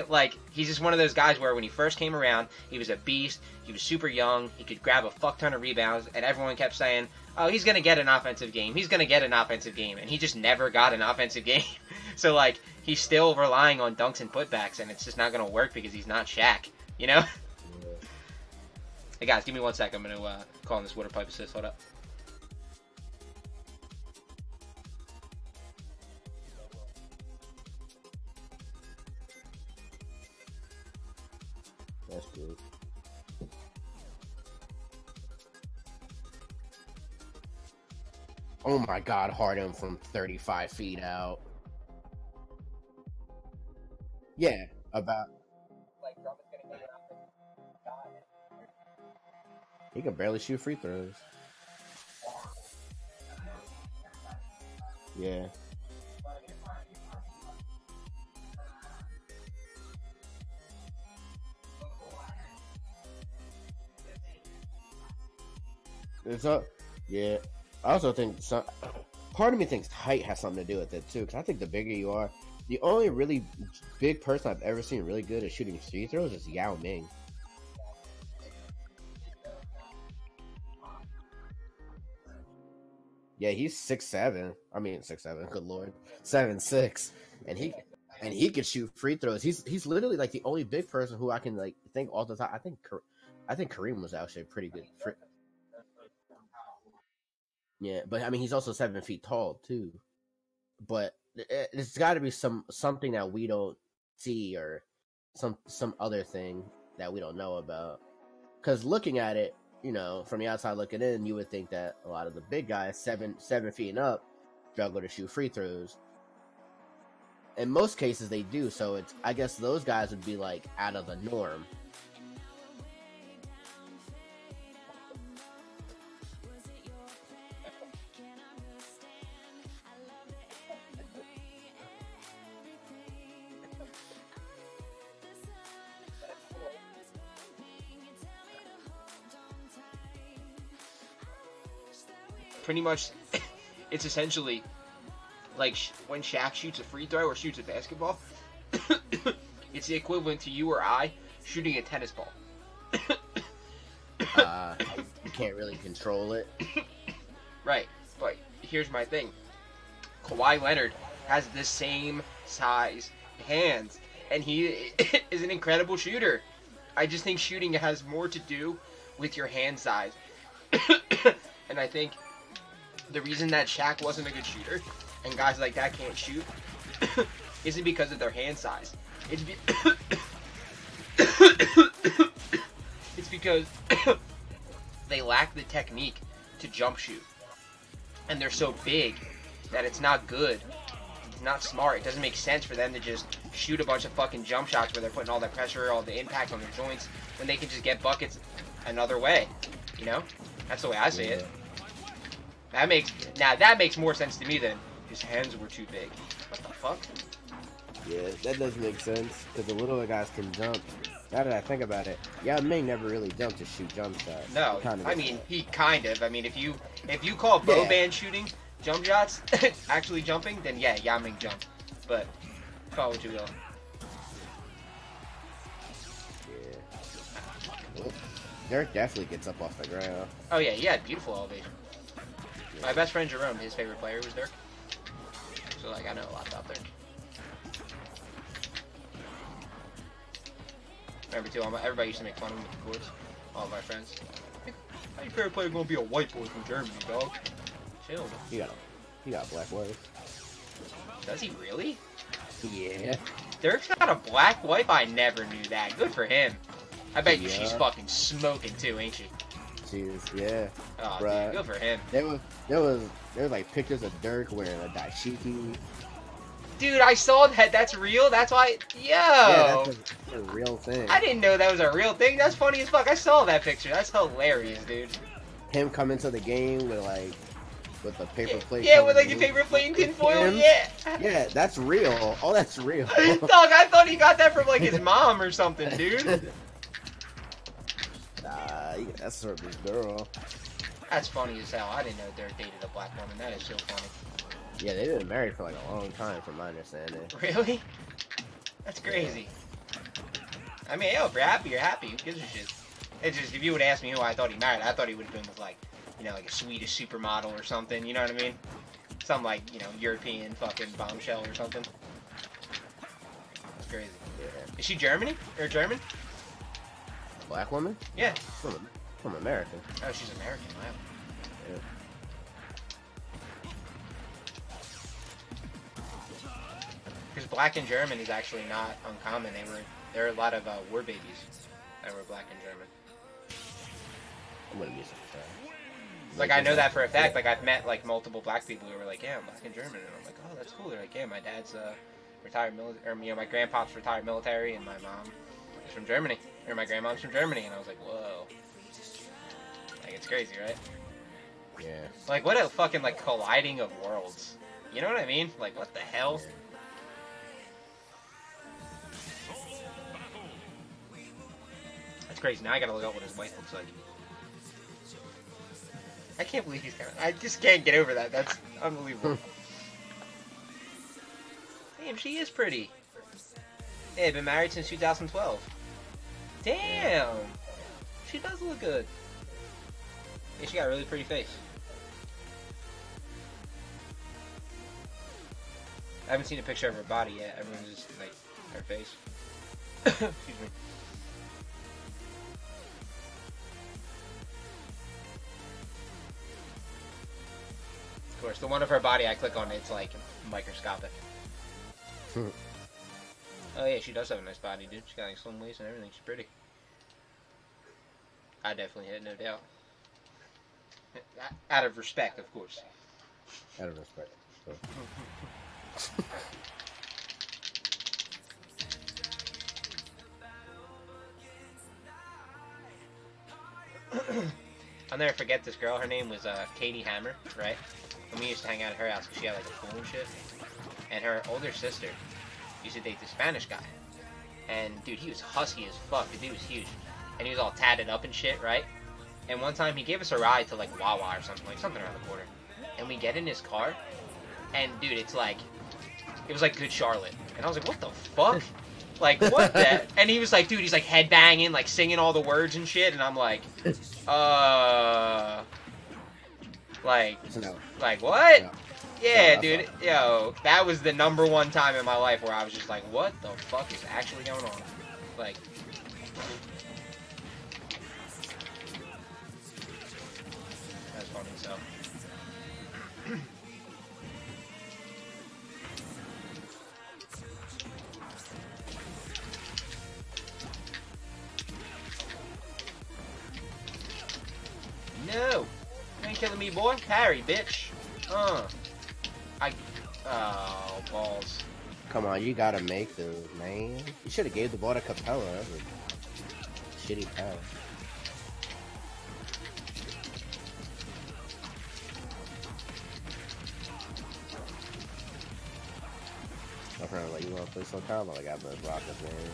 Like, he's just one of those guys where when he first came around, he was a beast, he was super young, he could grab a fuck ton of rebounds, and everyone kept saying, oh, he's going to get an offensive game, and he just never got an offensive game. So, like, he's still relying on dunks and putbacks, and it's just not going to work because he's not Shaq, you know? Hey, guys, give me 1 sec, I'm going to call in this water pipe assist, hold up. That's good. Oh my God, Harden from 35 feet out. Yeah, about. He can barely shoot free throws. Yeah. It's up. Yeah. I also think part of me thinks height has something to do with it too. Because I think the bigger you are, the only really big person I've ever seen really good at shooting free throws is Yao Ming. Yeah, he's 6'7". I mean 6'7". Good lord, 7'6", and he can shoot free throws. He's literally like the only big person who I can like think all the time. I think Kareem was actually pretty good. Yeah, but I mean he's also 7 feet tall too. But it's got to be something that we don't see or some other thing that we don't know about. Because looking at it, you know, from the outside looking in, you would think that a lot of the big guys, 7 feet and up, struggle to shoot free throws. in most cases they do. So it's, I guess those guys would be like out of the norm. Pretty much, it's essentially like when Shaq shoots a free throw or shoots a basketball. It's the equivalent to you or I shooting a tennis ball. You can't really control it. Right, but here's my thing. Kawhi Leonard has the same size hands, and he is an incredible shooter. I just think shooting has more to do with your hand size. And I think the reason that Shaq wasn't a good shooter and guys like that can't shoot isn't because of their hand size. It's because they lack the technique to jump shoot. And they're so big that it's not good. It's not smart. It doesn't make sense for them to just shoot a bunch of fucking jump shots where they're putting all that pressure, all the impact on their joints, when they can just get buckets another way. You know? That's the way I see it. That makes more sense to me than his hands were too big. What the fuck? Yeah, that does make sense, because the littler guys can jump. Now that I think about it, Yao Ming never really jumped to shoot jump shots. No, I mean, he kind of. I mean, if you call Boban shooting jump shots actually jumping, then yeah, Yao Ming jumped. But call what you will. Yeah. Well, Dirk definitely gets up off the ground. Oh yeah, he had beautiful elevation. My best friend Jerome, his favorite player was Dirk. So like, I know a lot about Dirk. Remember too, everybody used to make fun of him with the courts. All of our friends. How your favorite player gonna be a white boy from Germany, dog? Chill. He got black wife. Does he really? Yeah. Dirk's got a black wife? I never knew that. Good for him. I bet you she's fucking smoking too, ain't she? She is, yeah. Oh, bruh. dude, good for him. There was like pictures of Dirk wearing a dashiki. Dude, I saw that. That's real. That's why. Yo. Yeah, that's a real thing. I didn't know that was a real thing. That's funny as fuck. I saw that picture. That's hilarious, dude. Him coming to the game with the paper plate. Yeah, with like the paper plate and tinfoil. Yeah. Yeah, that's real. Oh, that's real. Dog, I thought he got that from like his mom or something, dude. Nah, that's sort of his girl. That's funny as hell. I didn't know Dirk dated a black woman. That is so funny. Yeah, they've been married for like a long time, from my understanding. Really? That's crazy. I mean, yo, if you're happy, you're happy. Who gives a shit? It's just, if you would ask me who I thought he married, I thought he would have been with like, you know, like a Swedish supermodel or something. You know what I mean? Some like, you know, European fucking bombshell or something. That's crazy. Yeah. Is she Germany or German? Black woman? Yeah. From America. Oh, she's American. Wow. Yeah. Because black and German is actually not uncommon. There are a lot of war babies that were black and German. I wouldn't be surprised. Like, I know that for a fact. Like, I've met like multiple black people who were like, yeah, I'm black and German, and I'm like, oh, that's cool. They're like, yeah, my dad's retired military, or you know, my grandpa's retired military, and my mom is from Germany, or my grandmom's from Germany, and I was like, whoa, like, it's crazy, right? Yeah. Like, what a fucking like colliding of worlds. You know what I mean? Like, what the hell? That's crazy. Now I gotta look up what his wife looks like. I can't believe he's I just can't get over that. That's unbelievable. Damn, she is pretty. Hey, been married since 2012. Damn! She does look good. Yeah, she got a really pretty face. I haven't seen a picture of her body yet. Everyone's just like her face. Excuse me. Of course, the one of her body I click on, it's like microscopic. Oh yeah, she does have a nice body, dude. She got like slim waist and everything. She's pretty. I definitely hit, no doubt. Out of respect, of course. Out of respect. So. I'll never forget this girl. Her name was Katie Hammer, right? And we used to hang out at her house because she had like a pool and shit. And her older sister used to date the Spanish guy. And dude, he was husky as fuck. The dude was huge. And he was all tatted up and shit, right? And one time he gave us a ride to like Wawa or something, like something around the corner. And we get in his car, and dude, it was like Good Charlotte. And I was like, what the fuck? Like, what the? And he was like, dude, he's like headbanging, like singing all the words and shit. And I'm like, No. like what? No. Yeah, No, dude, yo, that was the #1 time in my life where I was just like, what the fuck is actually going on? Like, that's funny, so. No! You ain't killing me, boy. Parry, bitch. Oh, balls. Come on, you gotta make those, man. You should have gave the ball to Capella. That was a shitty pass. My friend was like, you wanna play Soul Calibur? Like, I've been rocking this game.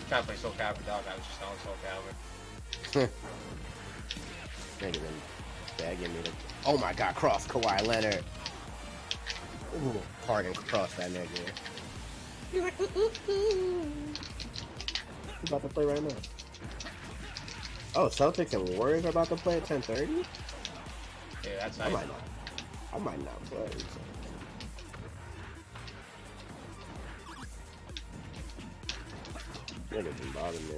Trying to play Soul Calibur, dog. I was just on Soul Calibur. Nigga been begging me to. Oh my god, cross Kawhi Leonard. Ooh, Harden cross that nigga. He's like, He's about to play right now. Oh, Celtics and Warriors are about to play at 10:30? Yeah, that's I nice. might not play. Niggas been bothering me.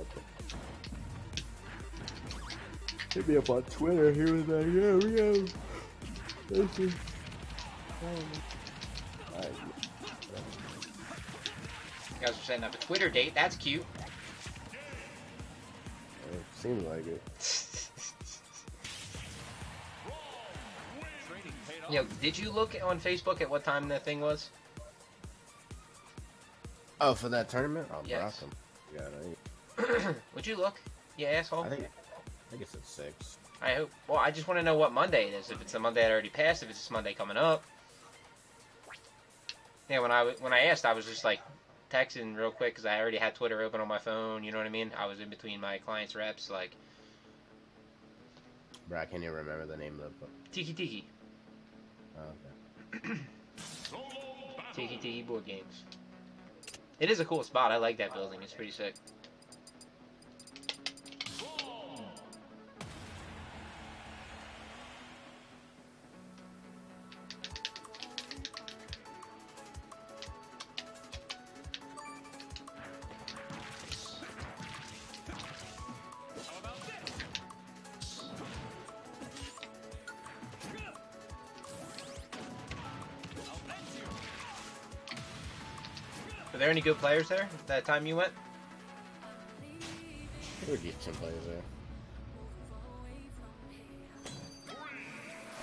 Hit me up on Twitter. He was like, yeah, we have. This is. Alright. You guys are setting up a Twitter date. That's cute. It seems like it. Yo, did you look on Facebook at what time the thing was? Oh, for that tournament? Oh, Yes. awesome. Yeah, Would you look? You asshole. I think it's at 6. I hope. Well, I just want to know what Monday it is. If it's the Monday that already passed, if it's this Monday coming up. Yeah, when I asked, I was just like texting real quick because I already had Twitter open on my phone. You know what I mean? I was in between my clients' reps, like Bro, I can't even remember the name of the book. Tiki Tiki. Oh, okay. Solo battle. Tiki Tiki board games. It is a cool spot. I like that building. It's pretty sick. Were there any good players there that time you went? There were decent players there.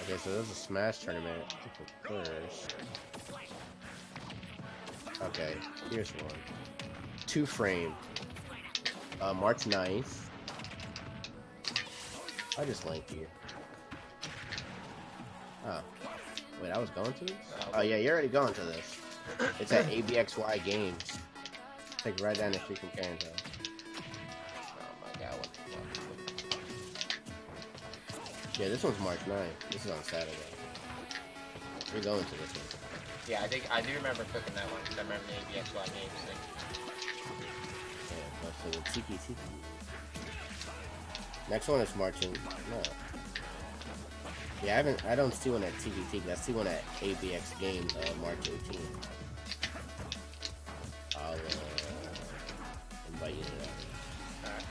Okay, so there's a Smash tournament first. Okay, here's one. 2 frame. March 9th. I just linked you. Oh. Wait, I was going to this? Oh yeah, you're already going to this. It's at ABXY Games. Like right down the street from Karen's house. Oh my god, what the fuck? Yeah, this one's March 9th. This is on Saturday. We're going to this one. Yeah, I do remember cooking that one because I remember the ABXY games thing. Yeah, but for the Tiki Tiki. Next one is March in, no. Yeah, I don't see one at Tiki Tiki. I see one at ABX Games March 18th. I'll invite you to that. Alright.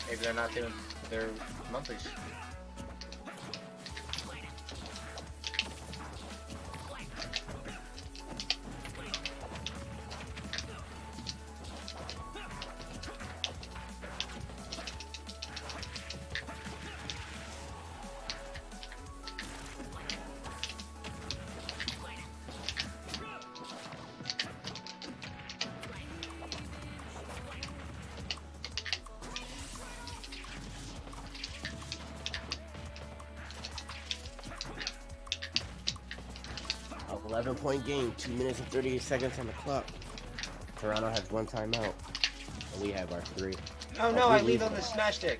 Maybe they're not doing their monthlies. 11-point game, 2 minutes and 38 seconds on the clock. Toronto has 1 timeout, and we have our 3. Oh no, I lead on the smash stick.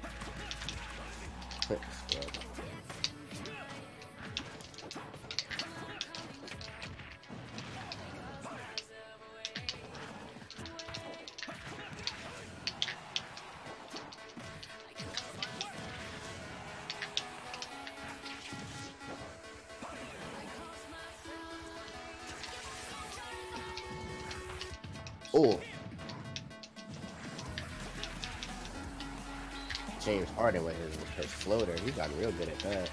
Oh. James Harden with his floater. He's gotten real good at that.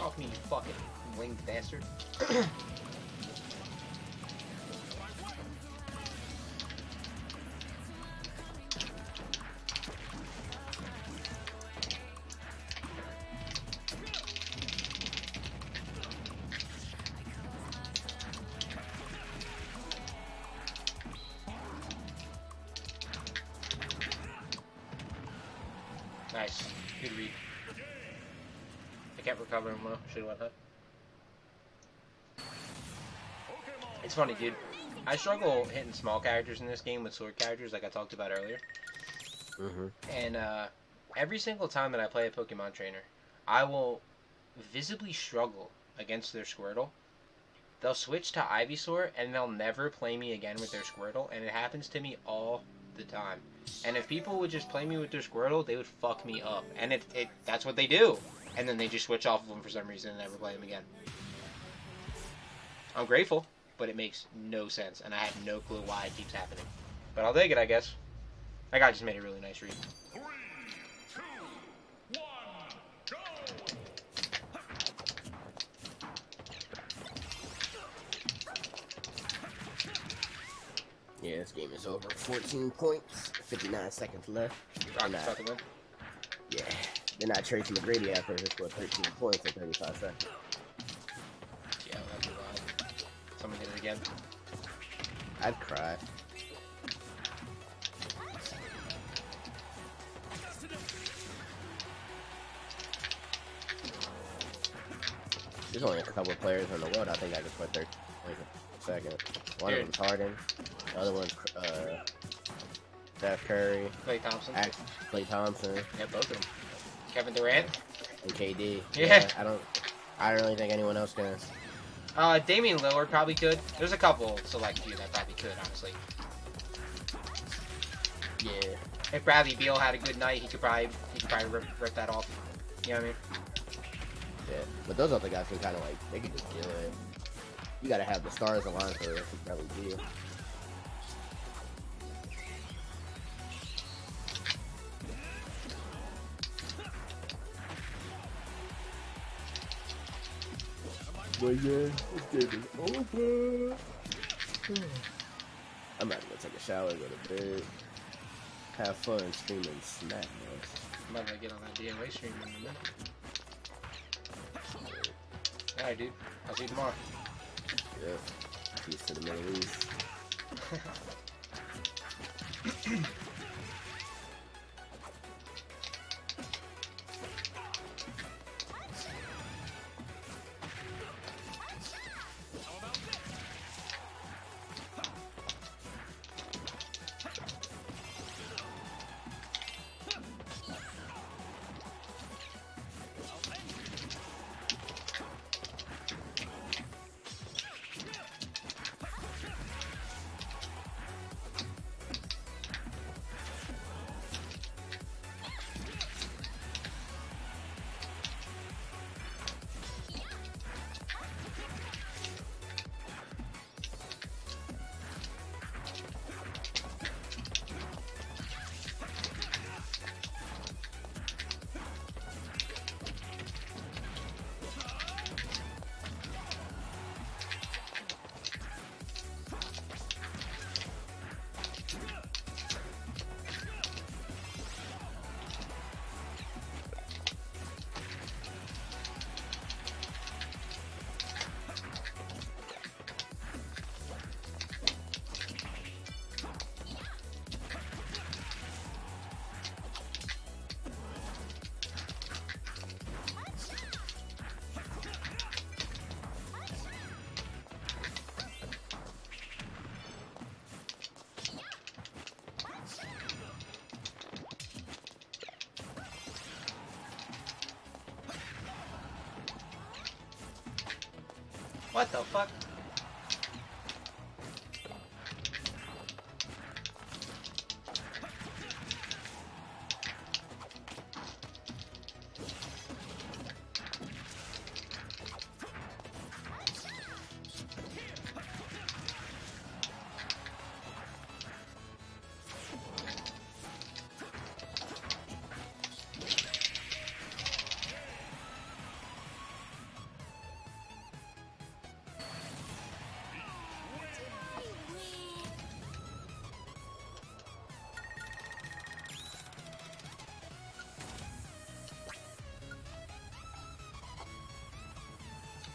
Off me, you fucking winged bastard. Nice. Good read. I can't recover him though. Should've went that. It's funny, dude. I struggle hitting small characters in this game with sword characters, like I talked about earlier. And every single time that I play a Pokemon trainer, I will visibly struggle against their Squirtle. They'll switch to Ivysaur, and they'll never play me again with their Squirtle, and it happens to me all the time. And if people would just play me with their Squirtle, they would fuck me up. And that's what they do. And then they just switch off of them for some reason and never play them again. I'm grateful, but it makes no sense, and I have no clue why it keeps happening. But I'll take it, I guess. That guy just made a really nice read. 3, 2, 1, go! Yeah, this game is over. 14 points, 59 seconds left. Rocket's about to win. Yeah, they're not Tracy McGrady after he scored 13 points in 35 seconds. Yeah, that'd be wild. Someone did it again. I'd cry. There's only a couple of players in the world I think I just put 13 points a second. One of them's Harden. The other one's Steph Curry. Klay Thompson. Klay Thompson. Yeah, both of them. Kevin Durant. And KD. Yeah. I don't really think anyone else can. Damian Lillard probably could. There's a couple select few that probably could, honestly. Yeah. If Bradley Beal had a good night, he could probably rip that off. You know what I mean? Yeah. But those other guys can kind of they can just do it. You gotta have the stars aligned for Bradley Beal. But yeah, this game is over. I'm about to go take a shower, go to bed, have fun streaming Smash. I'm about to get on that DOA stream in a minute. Alright, dude. I'll see you tomorrow. Yeah. Peace to the Middle East. What the fuck?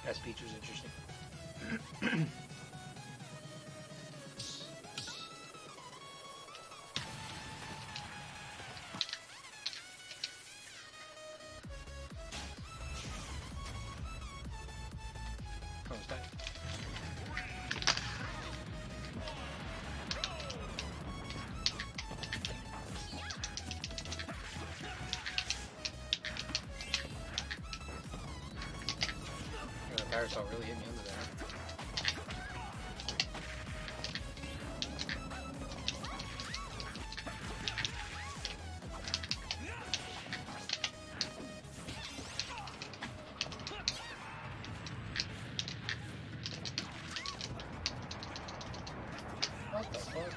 Best Peach was interesting. Chrome's back. Parasol really hit me under there. What the fuck?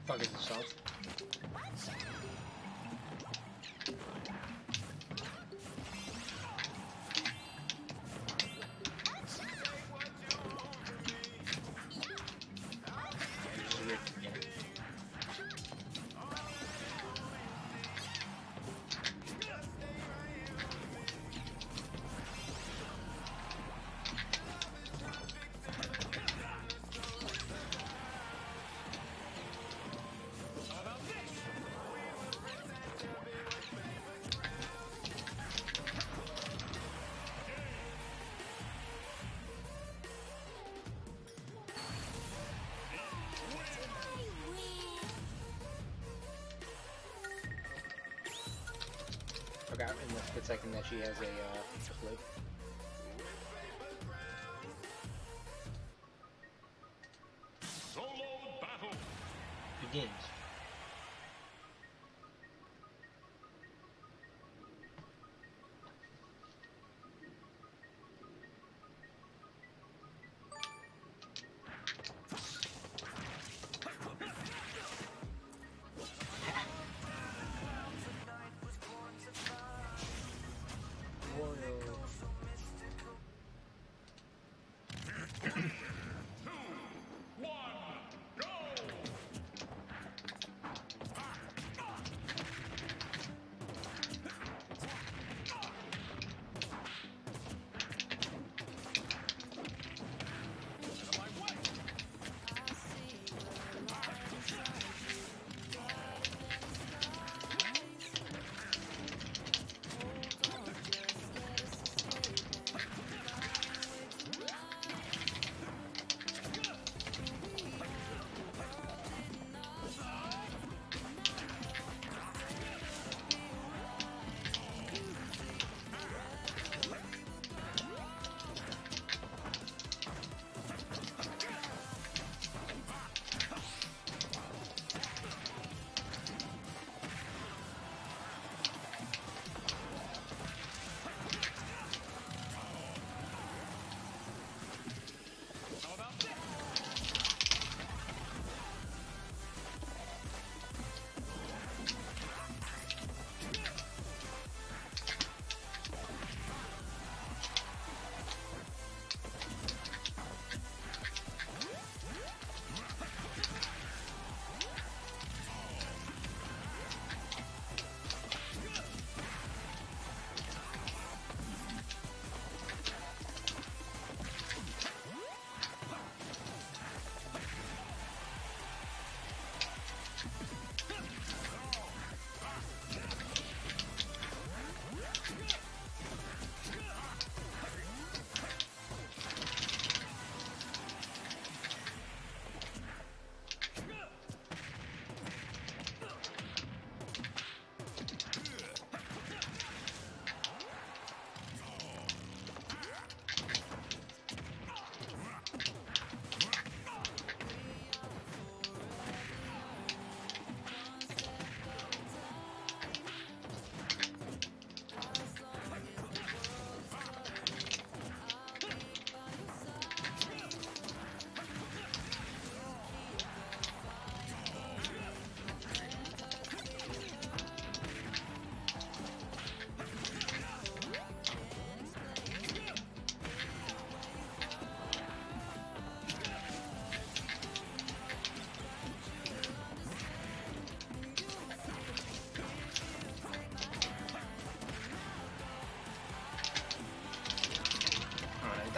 Fuck is this song? Forgot in the split second that she has a flip. Solo battle. Begins.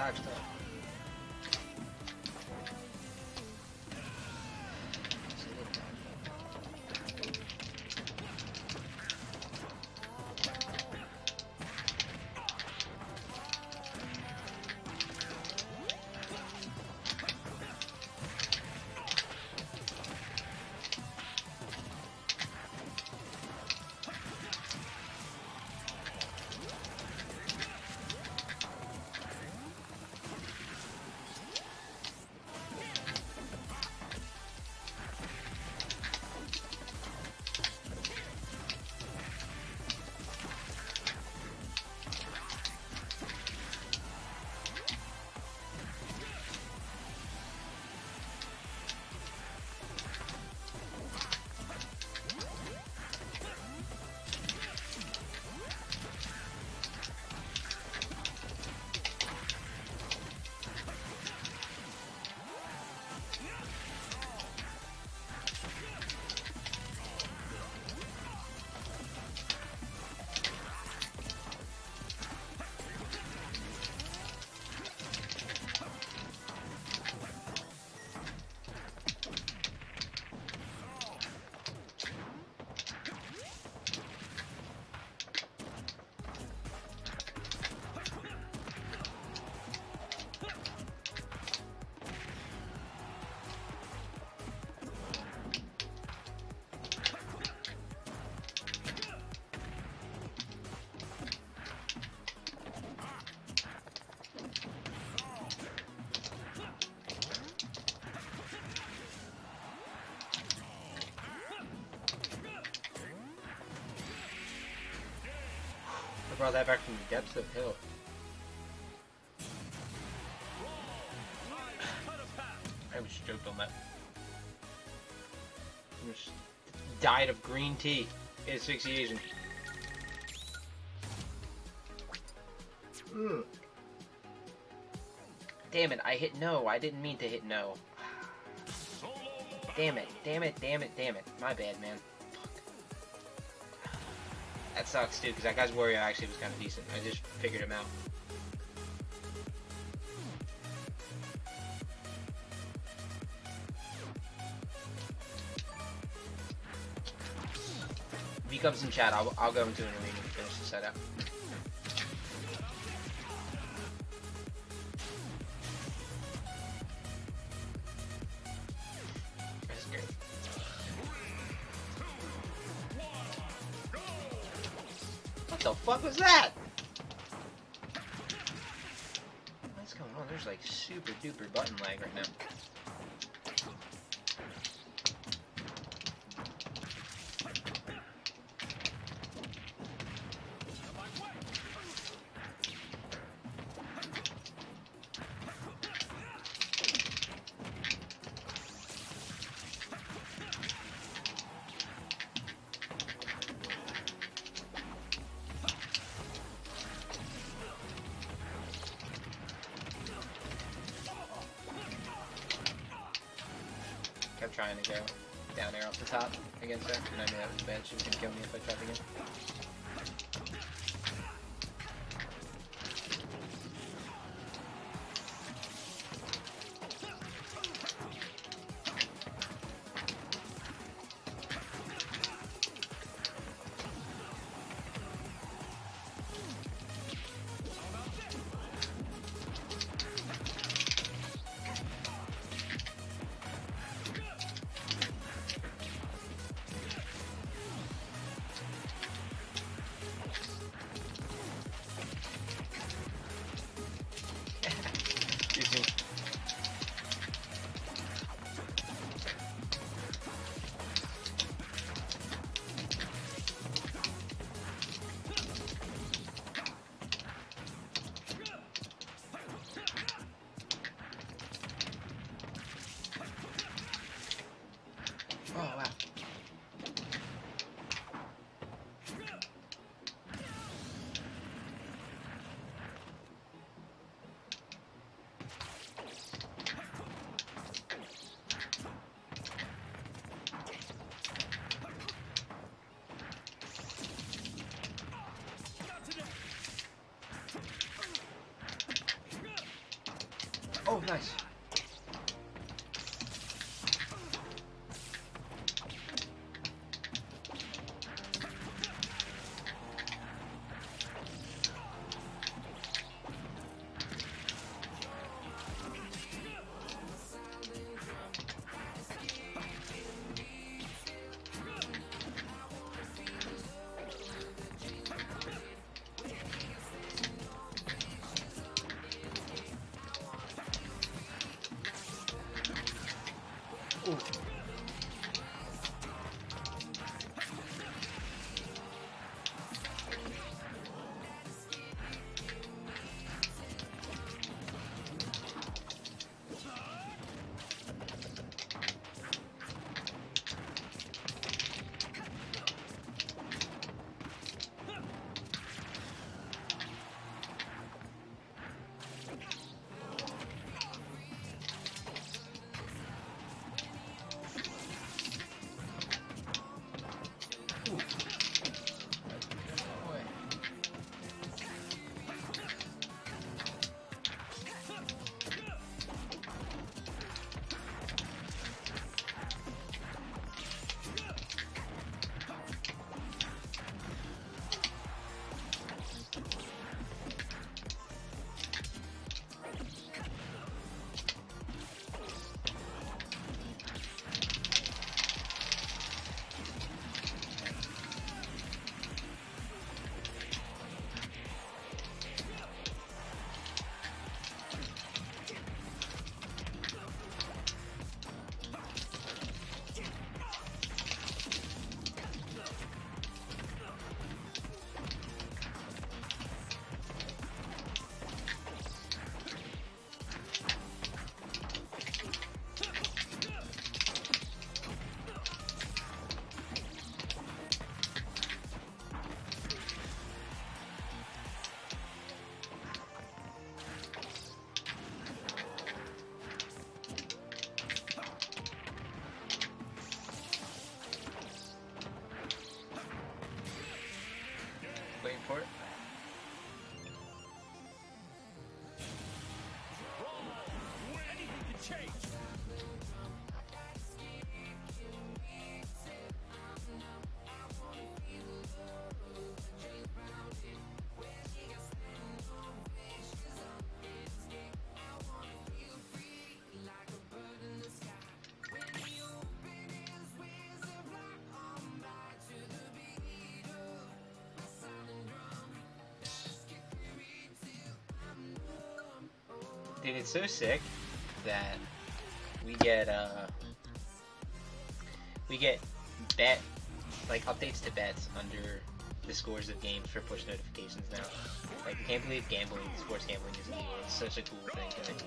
dodge though. I brought that back from the depths of hell. I was stoked on that. I just died of green tea in asphyxiation. Damn it, I hit no. I didn't mean to hit no. Damn it, damn it, damn it, damn it. My bad, man. That sucks too, because that guy's warrior actually was kind of decent. I just figured him out. If he comes in chat, I'll go into an arena and finish the setup. That's great. What the fuck was that? What's going on? There's like super duper button lag right now. I'm trying to go down air off the top against her, and I knew that was bad. She was gonna kill me if I tried again. Oh, nice. Ooh. Waiting for it. Anything can change. Dude, it's so sick that we get bet like updates to bets under the scores of games for push notifications now. Like, I can't believe gambling, sports gambling is legal. It's such a cool thing to me.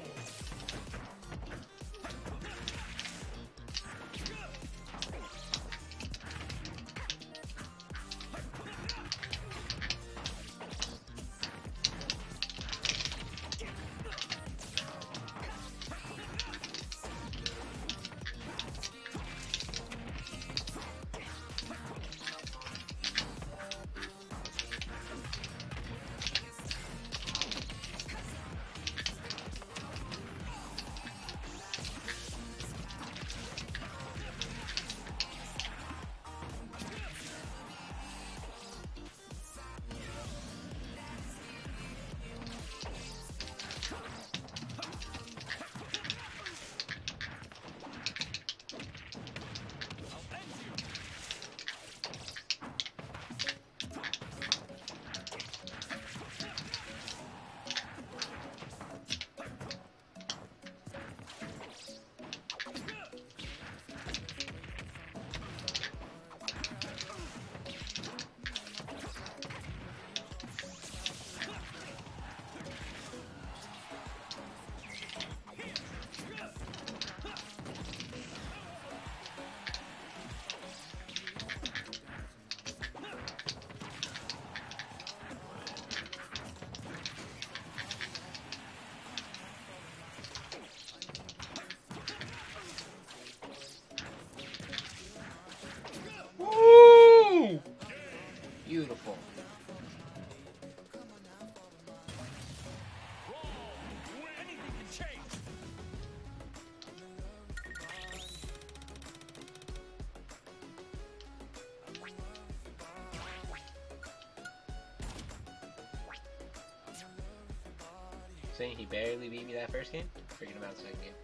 See, he barely beat me that first game. Freaking about the second game.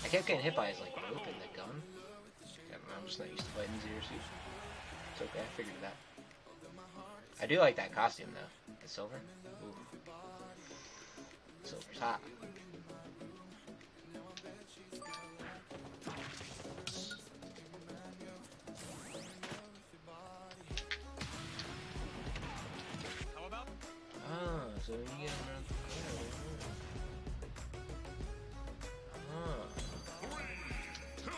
I kept getting hit by his like rope and the gun. I don't know, I'm just not used to fighting Zero Suit. It's okay, I figured it out. I do like that costume though. The silver. Ooh. Silver's hot. How about? Ah, so when you get around the corner. Ah. 3, 2,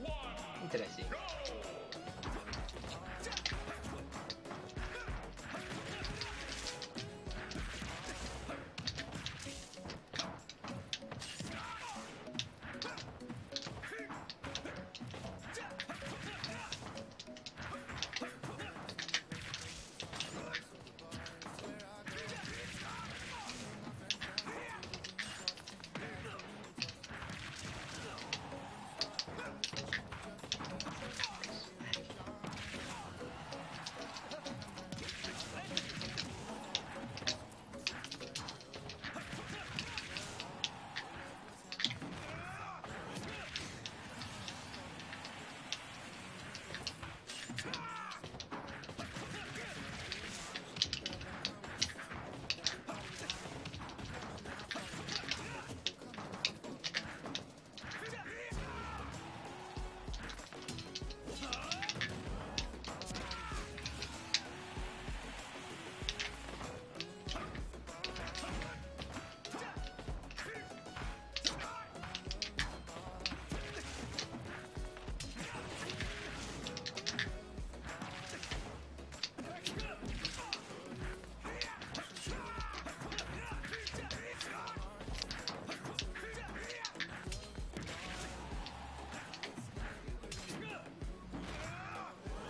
1. What did I see?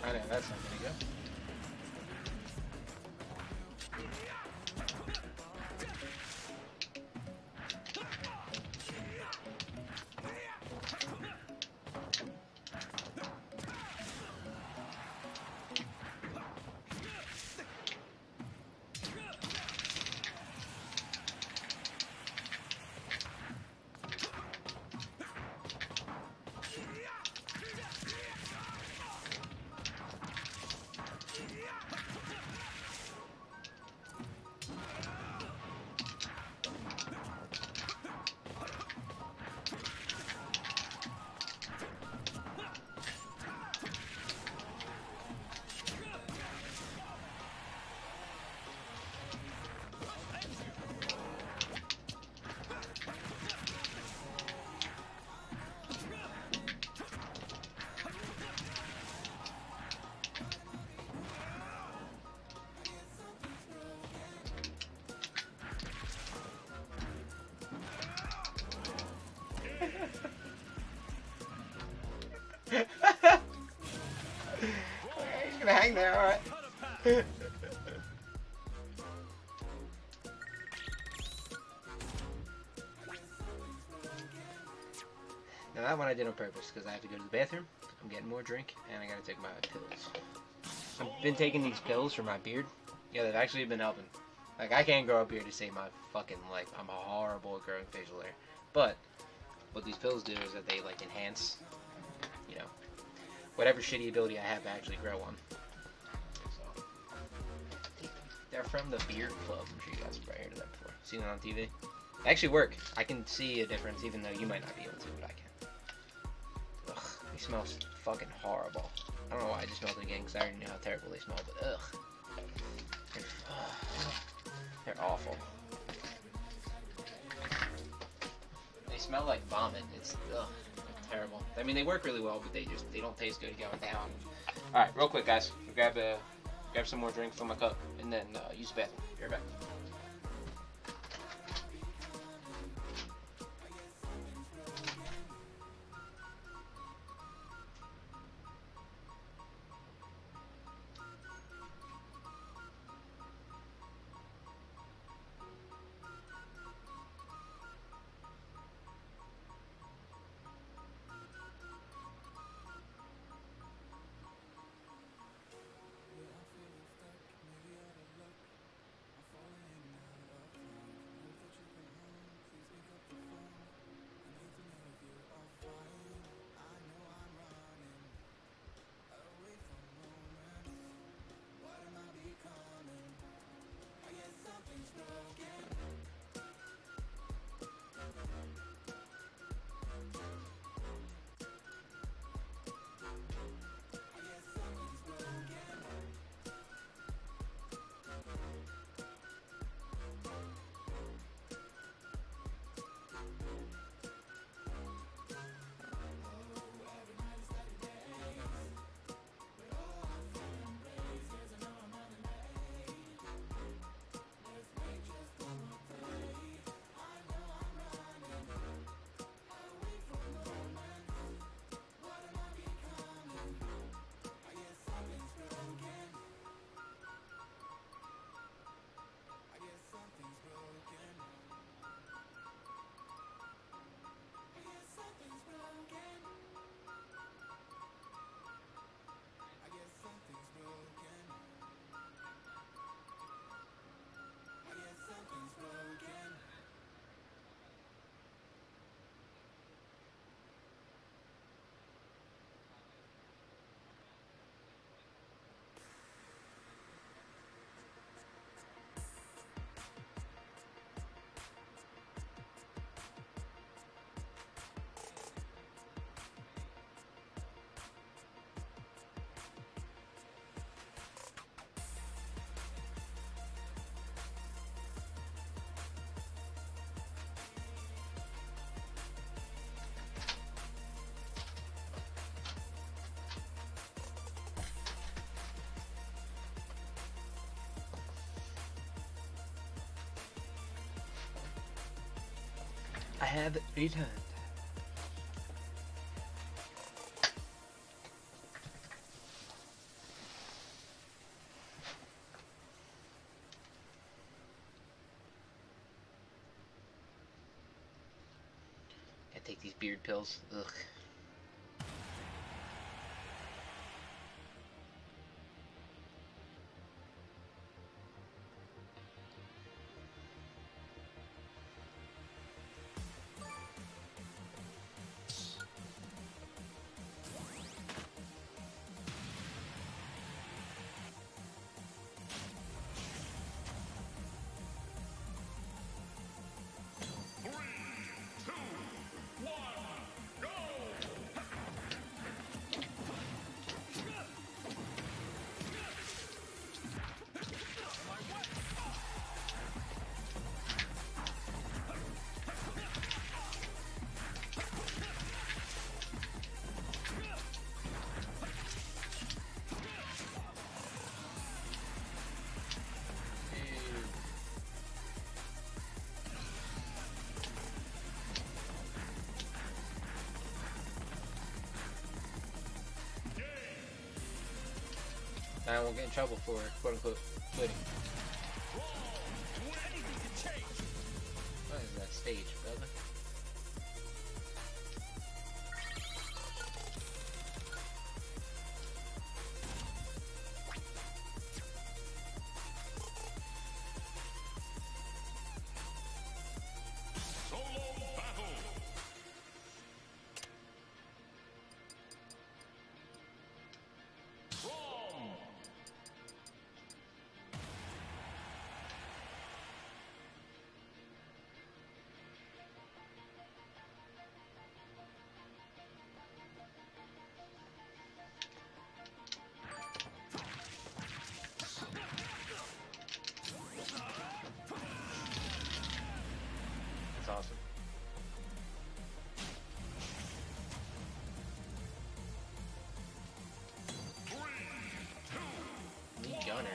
I know, that's not gonna go. He's gonna hang there, alright. Now that one I did on purpose because I have to go to the bathroom. I'm getting more drink and I gotta take my pills. I've been taking these pills for my beard. Yeah, they've actually been helping. Like, I can't grow a beard to save my fucking life. I'm horrible at growing facial hair. But what these pills do is that they like enhance, you know, whatever shitty ability I have to actually grow one. So they're from the Beard Club. I'm sure you guys have probably heard of that before. Seen it on TV. They actually work. I can see a difference, even though you might not be able to, but I can. Ugh, they smell fucking horrible. I don't know why I just smelled it again, because I already know how terrible they smell, but ugh. They're awful. They smell like vomit. It's ugh, terrible. I mean, they work really well, but they don't taste good going down. All right, real quick, guys. Grab some more drink from my cup, and then use the bathroom. Be right back. have returned. Gotta take these beard pills. Ugh. I won't get in trouble for quote unquote quitting. What is that stage, brother? Solo battle. Chrom. That's awesome. Lee Gunner.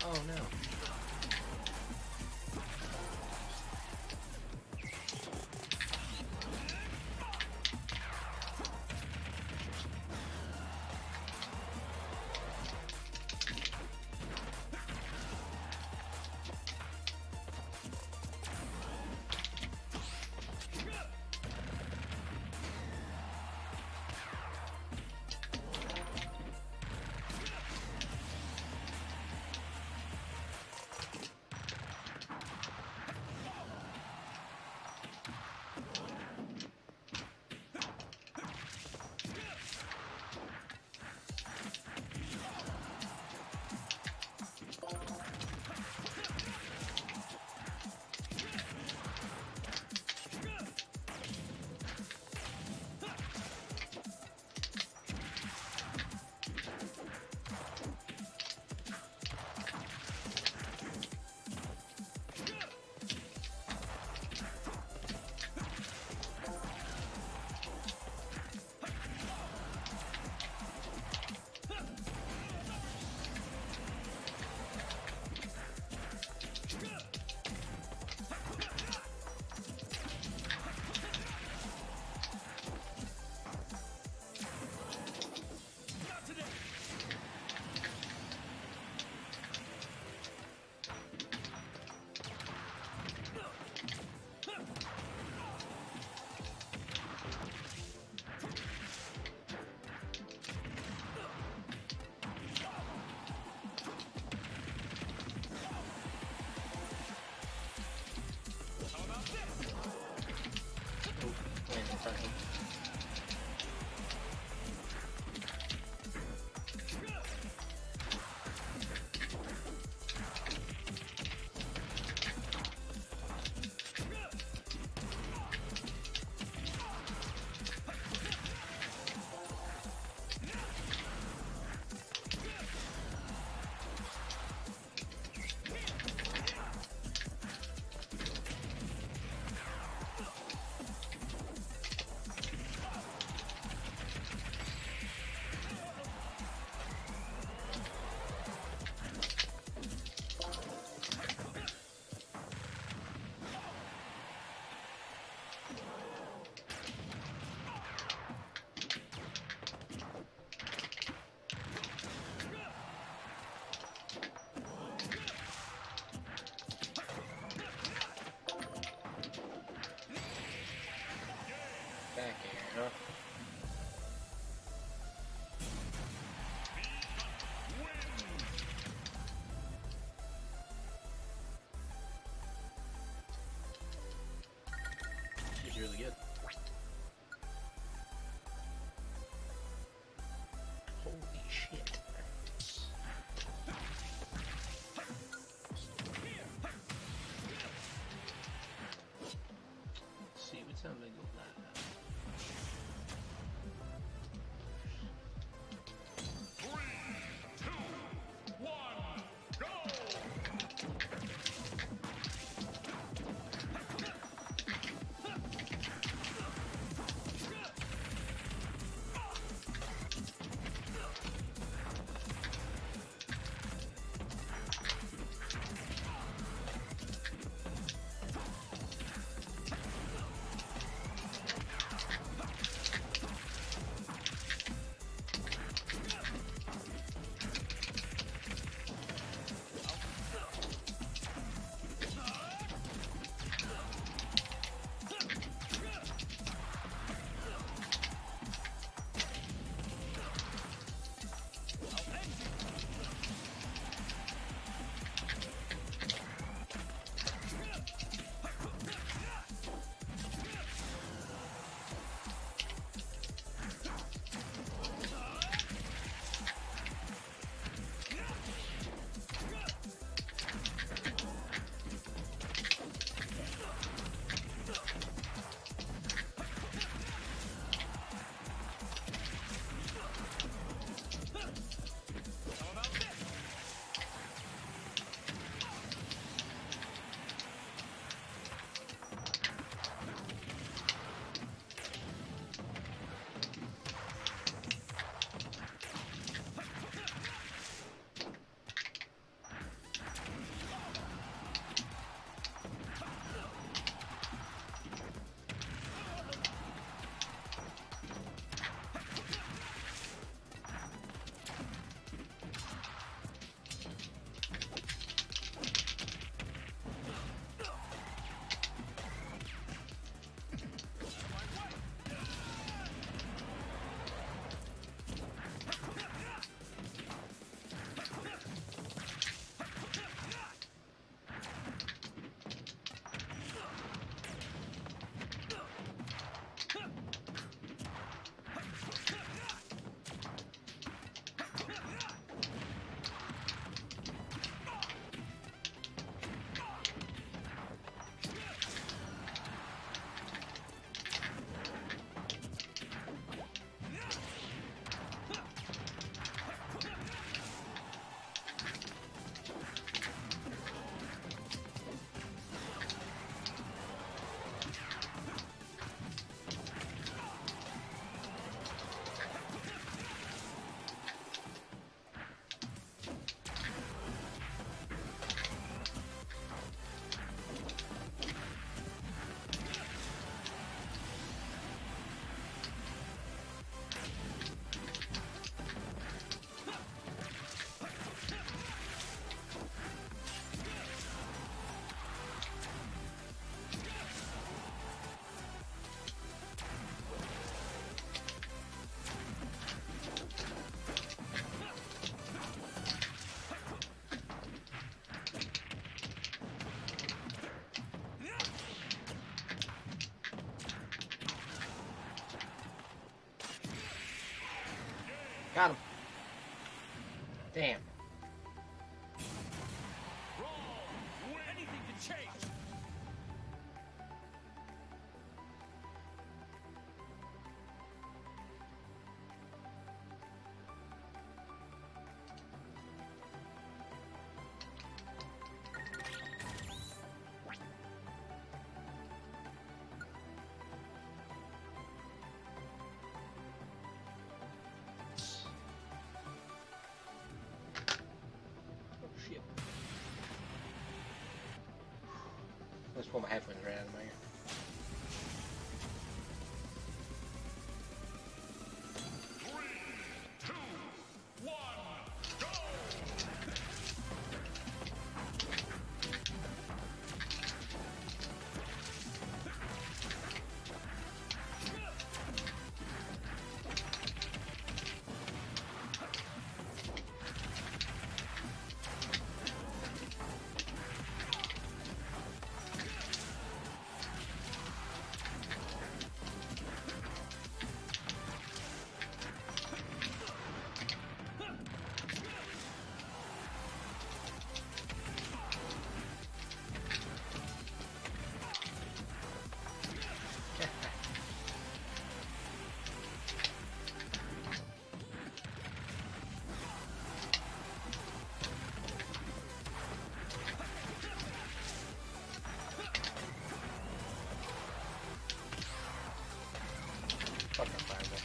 Oh no. Got him. Damn. Anything can change. Shit. Let's pull my headphones right out of my ear. Fucking fireball.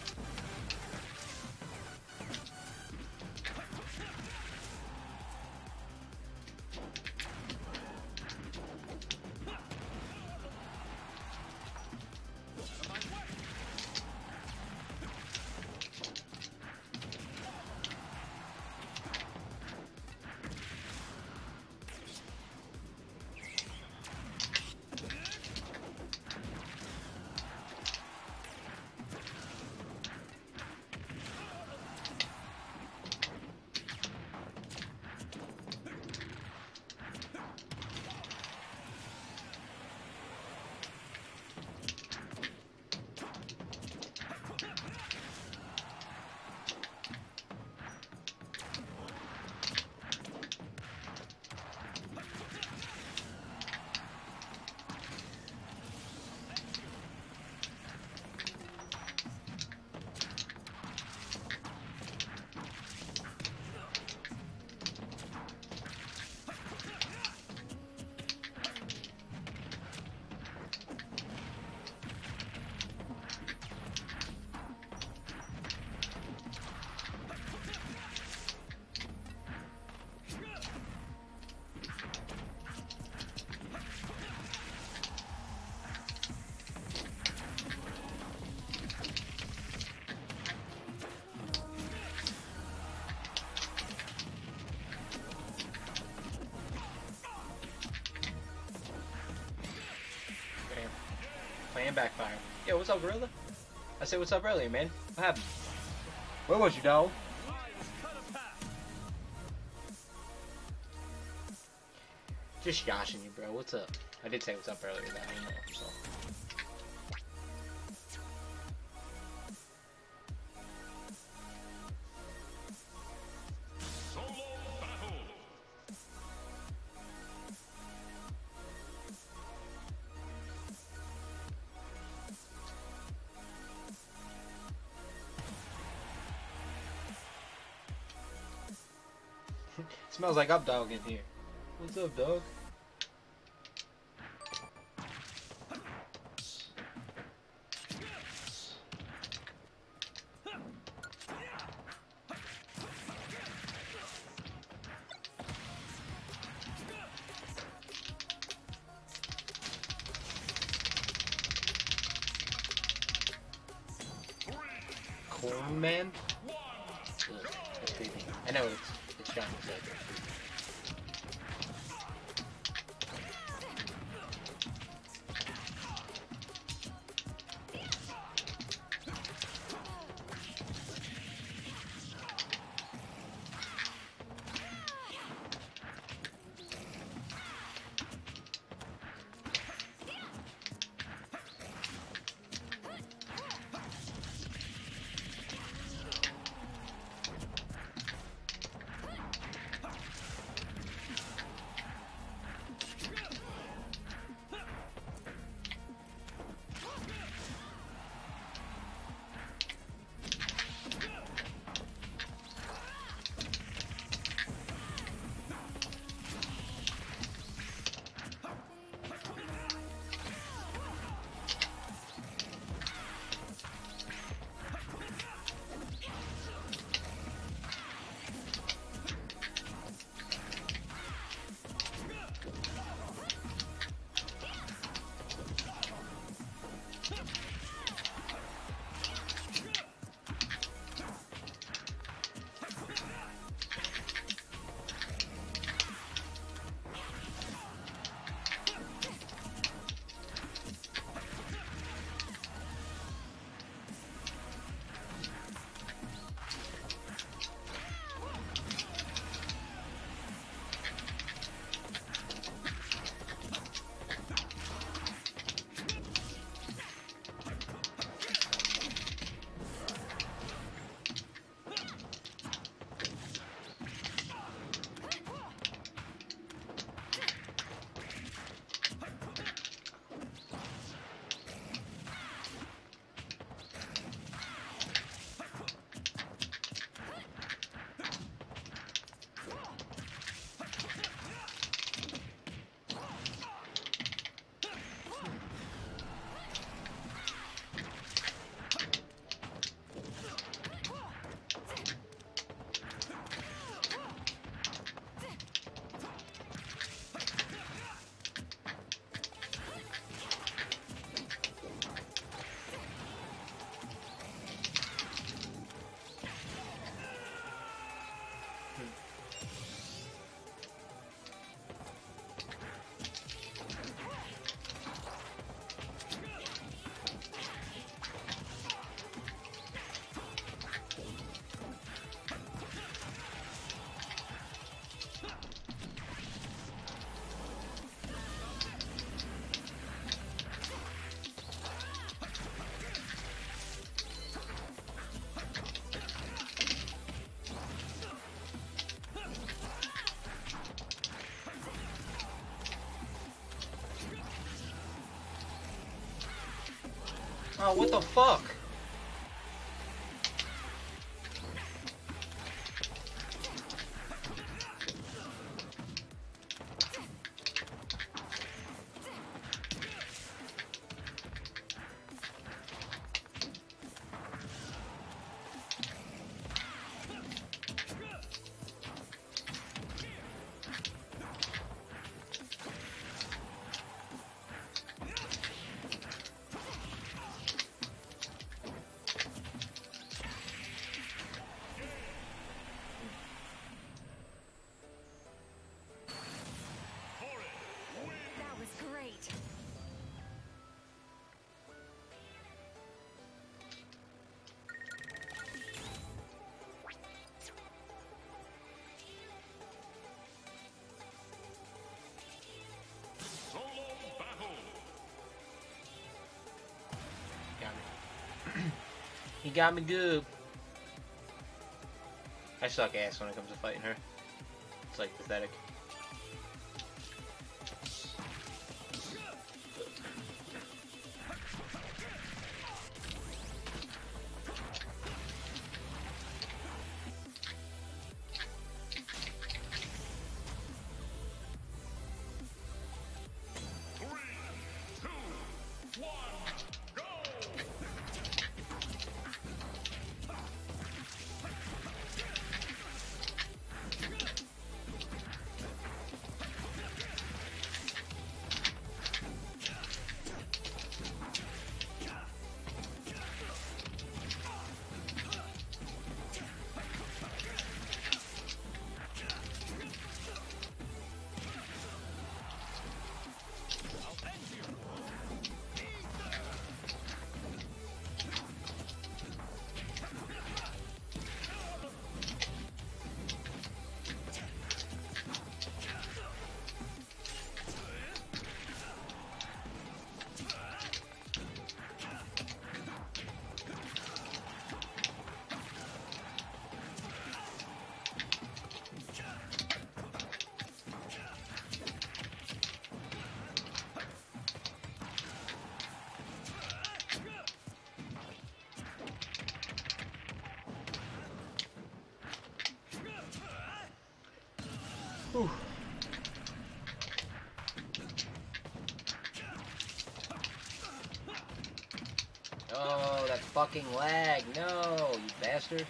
Plan backfire. Yo, what's up, Gorilla? I said, what's up earlier, man? What happened? Where was you, dog? Just yoshing you, bro. What's up? I did say what's up earlier, though. You know, so. Solo battle. Smells like up dog in here. What's up, dog? Chrom, man? Ugh, that's creepy. I know it's Johnny said. Oh, what the fuck? That was great. Solo battle. Got me. He got me good. I suck ass when it comes to fighting her. It's like pathetic. Three, two, one, go! Whew. Oh, that fucking lag. No, you bastard.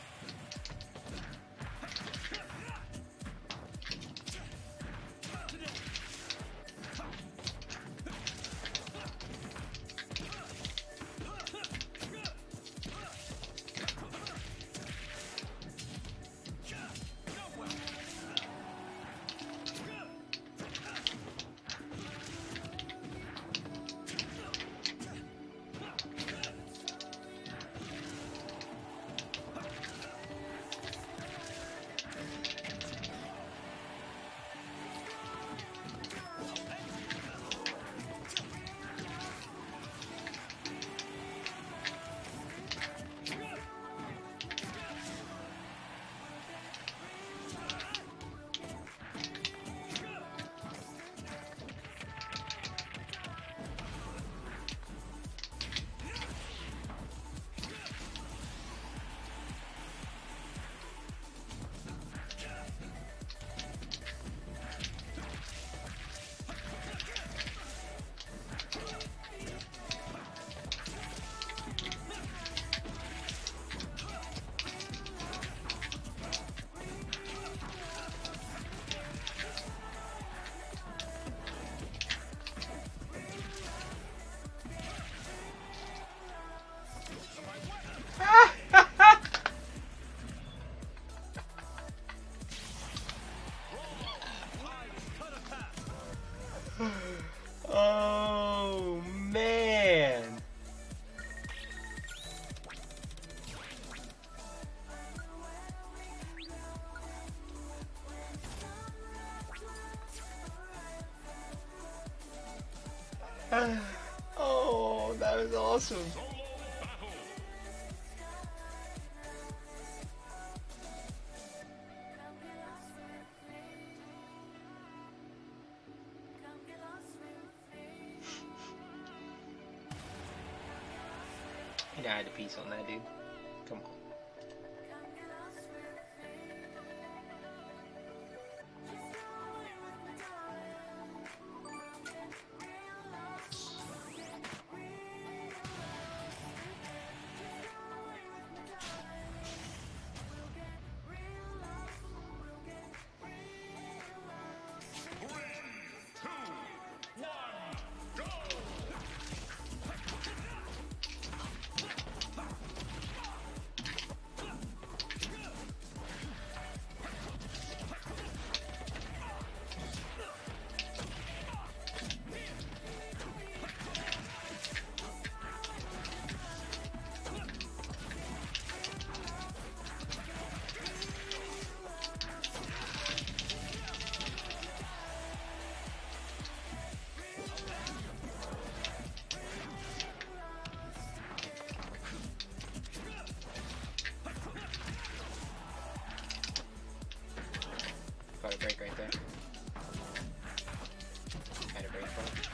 Oh, man. Oh, that was awesome. Solo battle. Yeah, I had a piece on that, dude. Come on. Got a break right there. Had a break for it.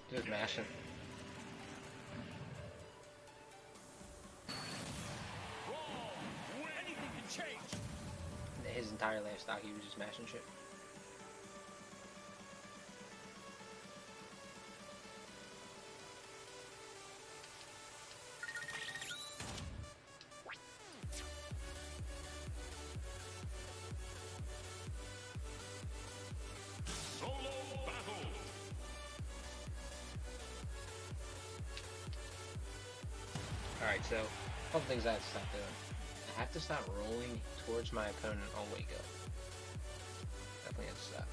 Just mashing. Anything can change. His entire last stock, he was just mashing shit. Solo battle. Alright, so, a couple things I have to stop doing. I have to stop rolling towards my opponent on wake up. Definitely have to stop.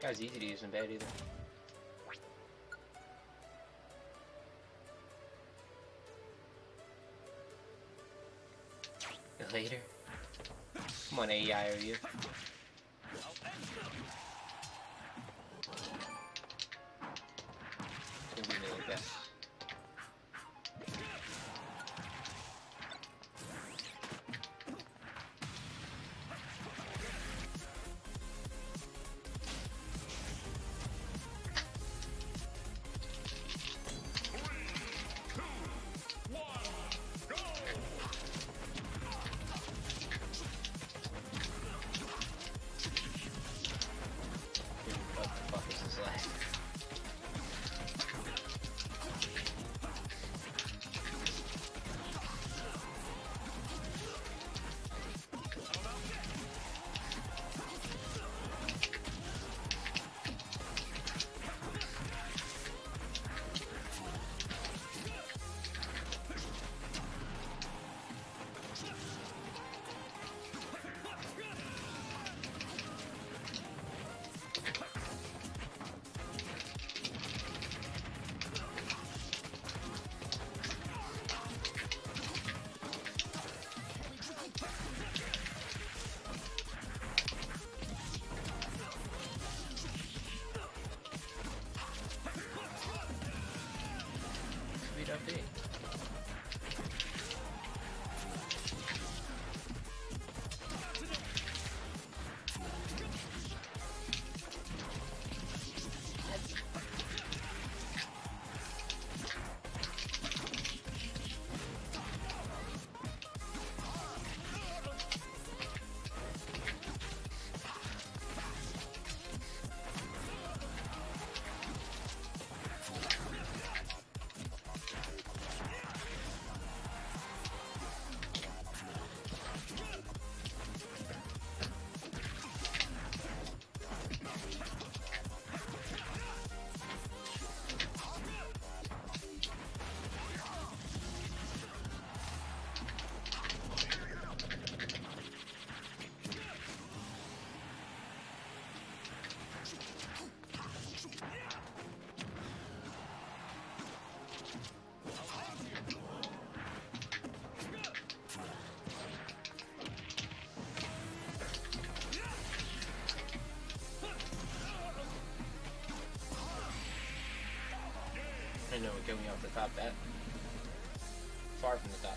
Guy's easy to use in bed either. Later. Come on, AEIOU. Don't be me like that. What the fuck is this like? Sweet update. I know it killed me off the top that. Far from the top.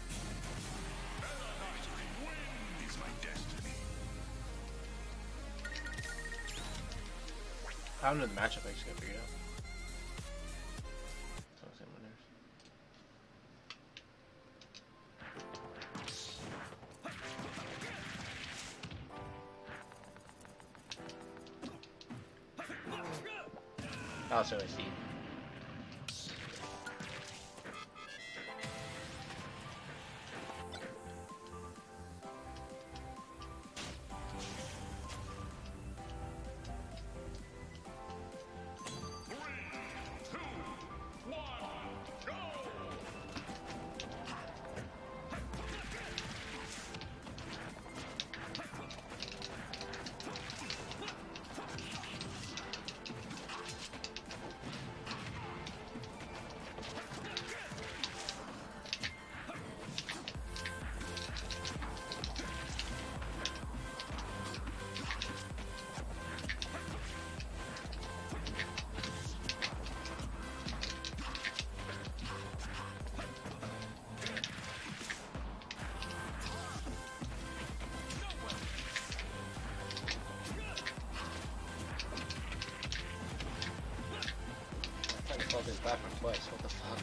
Is my destiny. I don't know the matchup, I just gotta figure it out. So I'll say winners. Also, I see. This platform twice, what the fuck?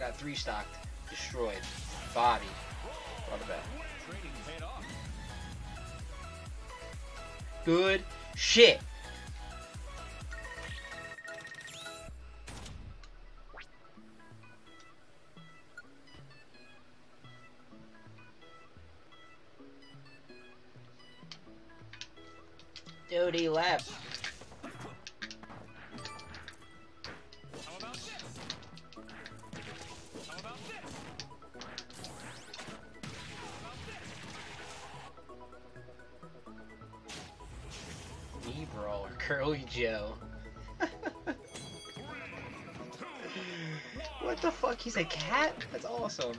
Got 3 stocked. Destroyed. Bodied. What about? Good shit. Dude, he left. Knee brawl or Curly Joe. What the fuck? He's a cat? That's awesome.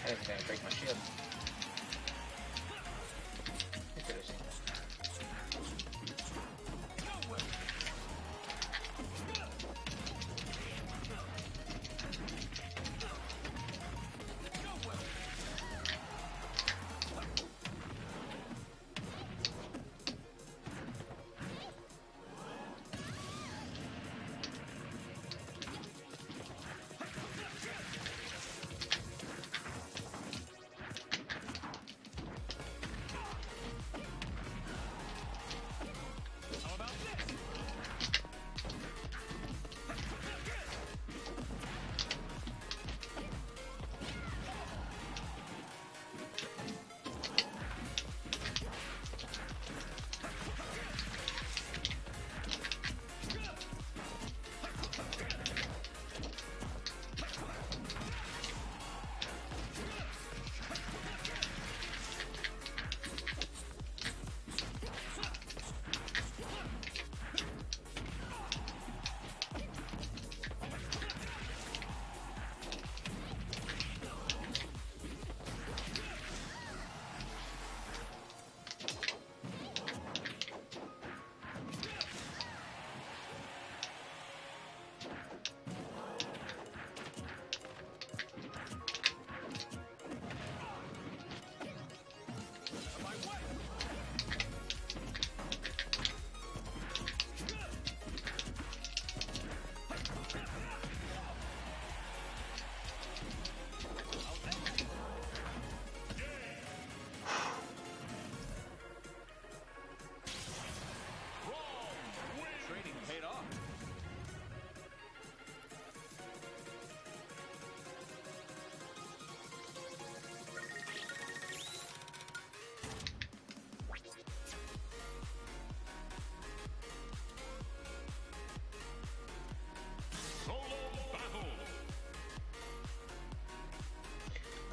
I think I'm gonna break my shield. Look at this.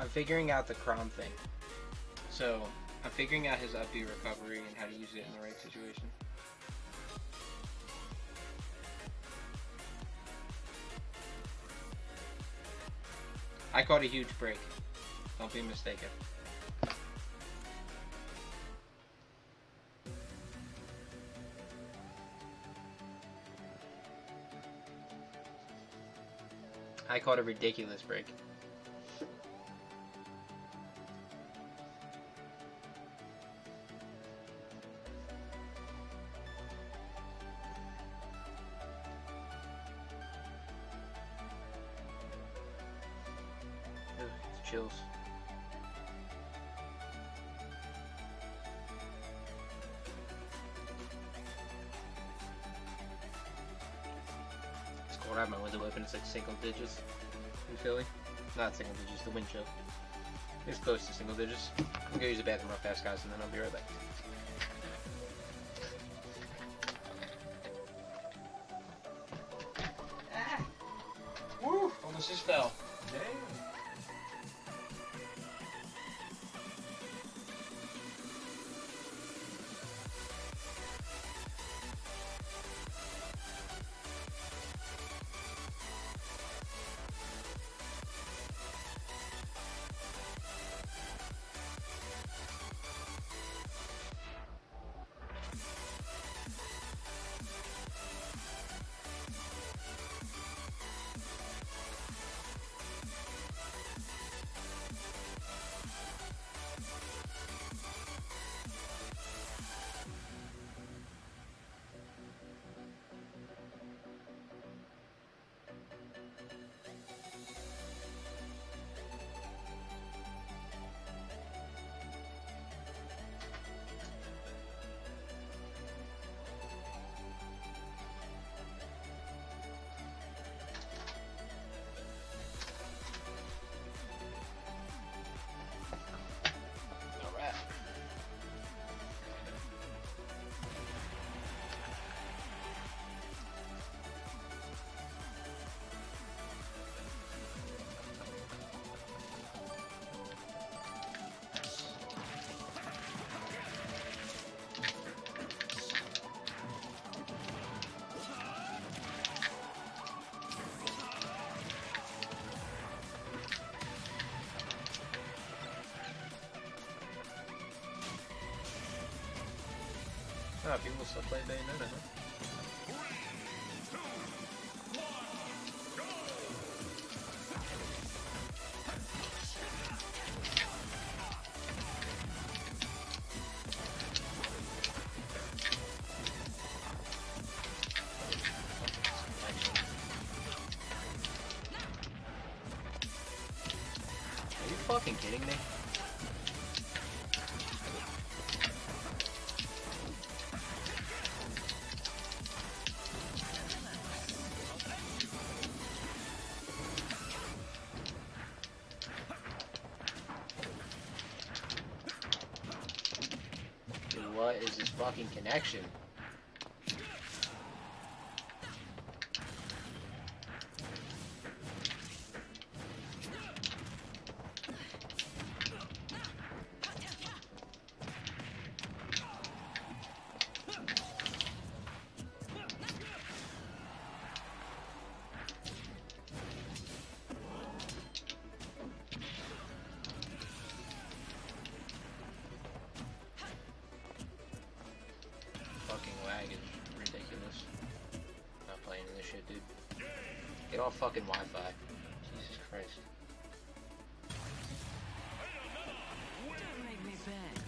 I'm figuring out the Chrom thing. So, I'm figuring out his up B recovery and how to use it in the right situation. I caught a huge break. Don't be mistaken. I called a ridiculous break. Ugh, it's chills. I have my window open, it's like single digits in Philly. Not single digits, the wind chill. It's close to single digits. I'm gonna use the bathroom real fast, guys, and then I'll be right back. Ah! Woo! Almost just fell. Damn. Ah, people still play Bayonetta, huh? Are you fucking kidding me? What is this fucking connection? Fucking lag is ridiculous. Not playing this shit, dude. Get off fucking Wi-Fi. Jesus Christ. Don't make me beg.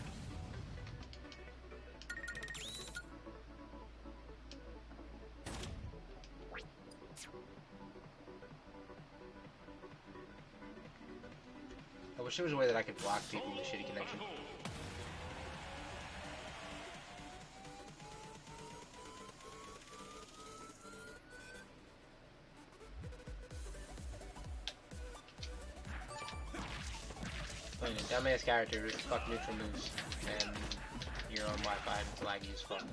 I wish there was a way that I could block people with shitty connection. Playing a dumbass character with fuck neutral moves and you're on Wi-Fi and it's laggy as fuck.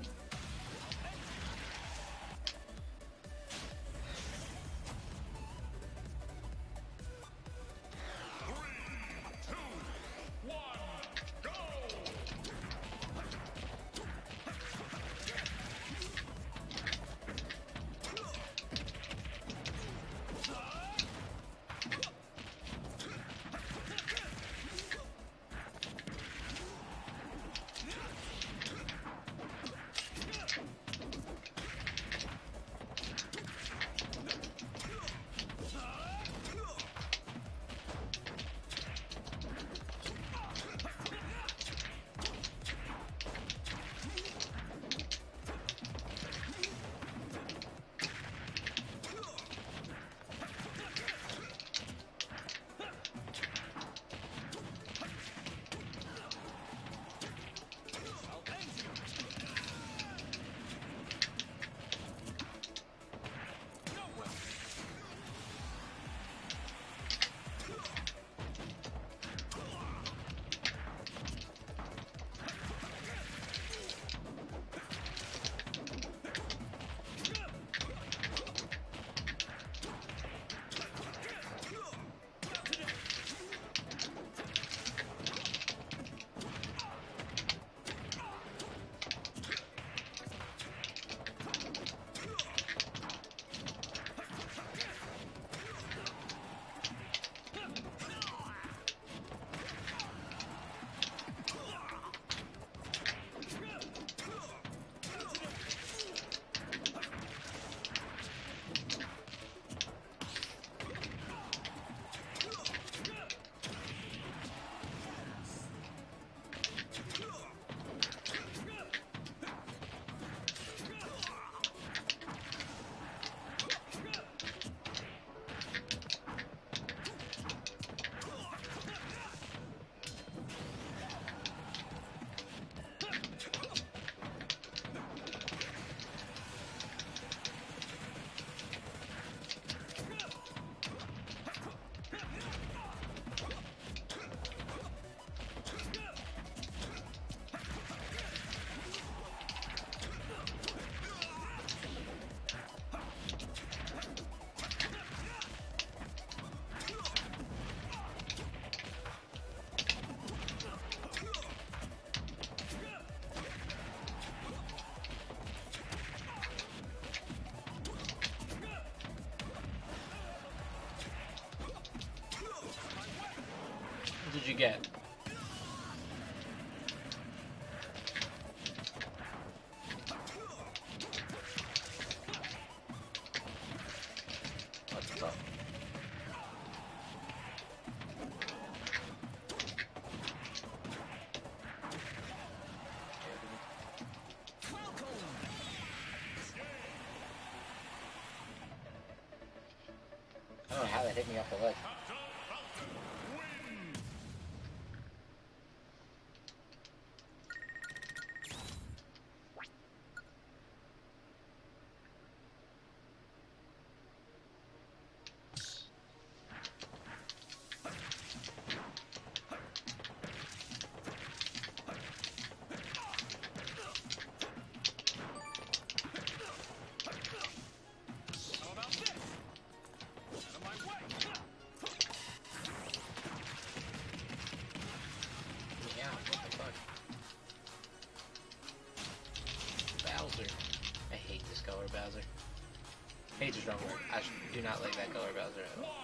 did you get? What the fuck? I don't know how that hit me off the ledge. Yeah, what the fuck? Bowser. I hate this color, Bowser. Hate's a strong word. I do not like that color, Bowser, at all.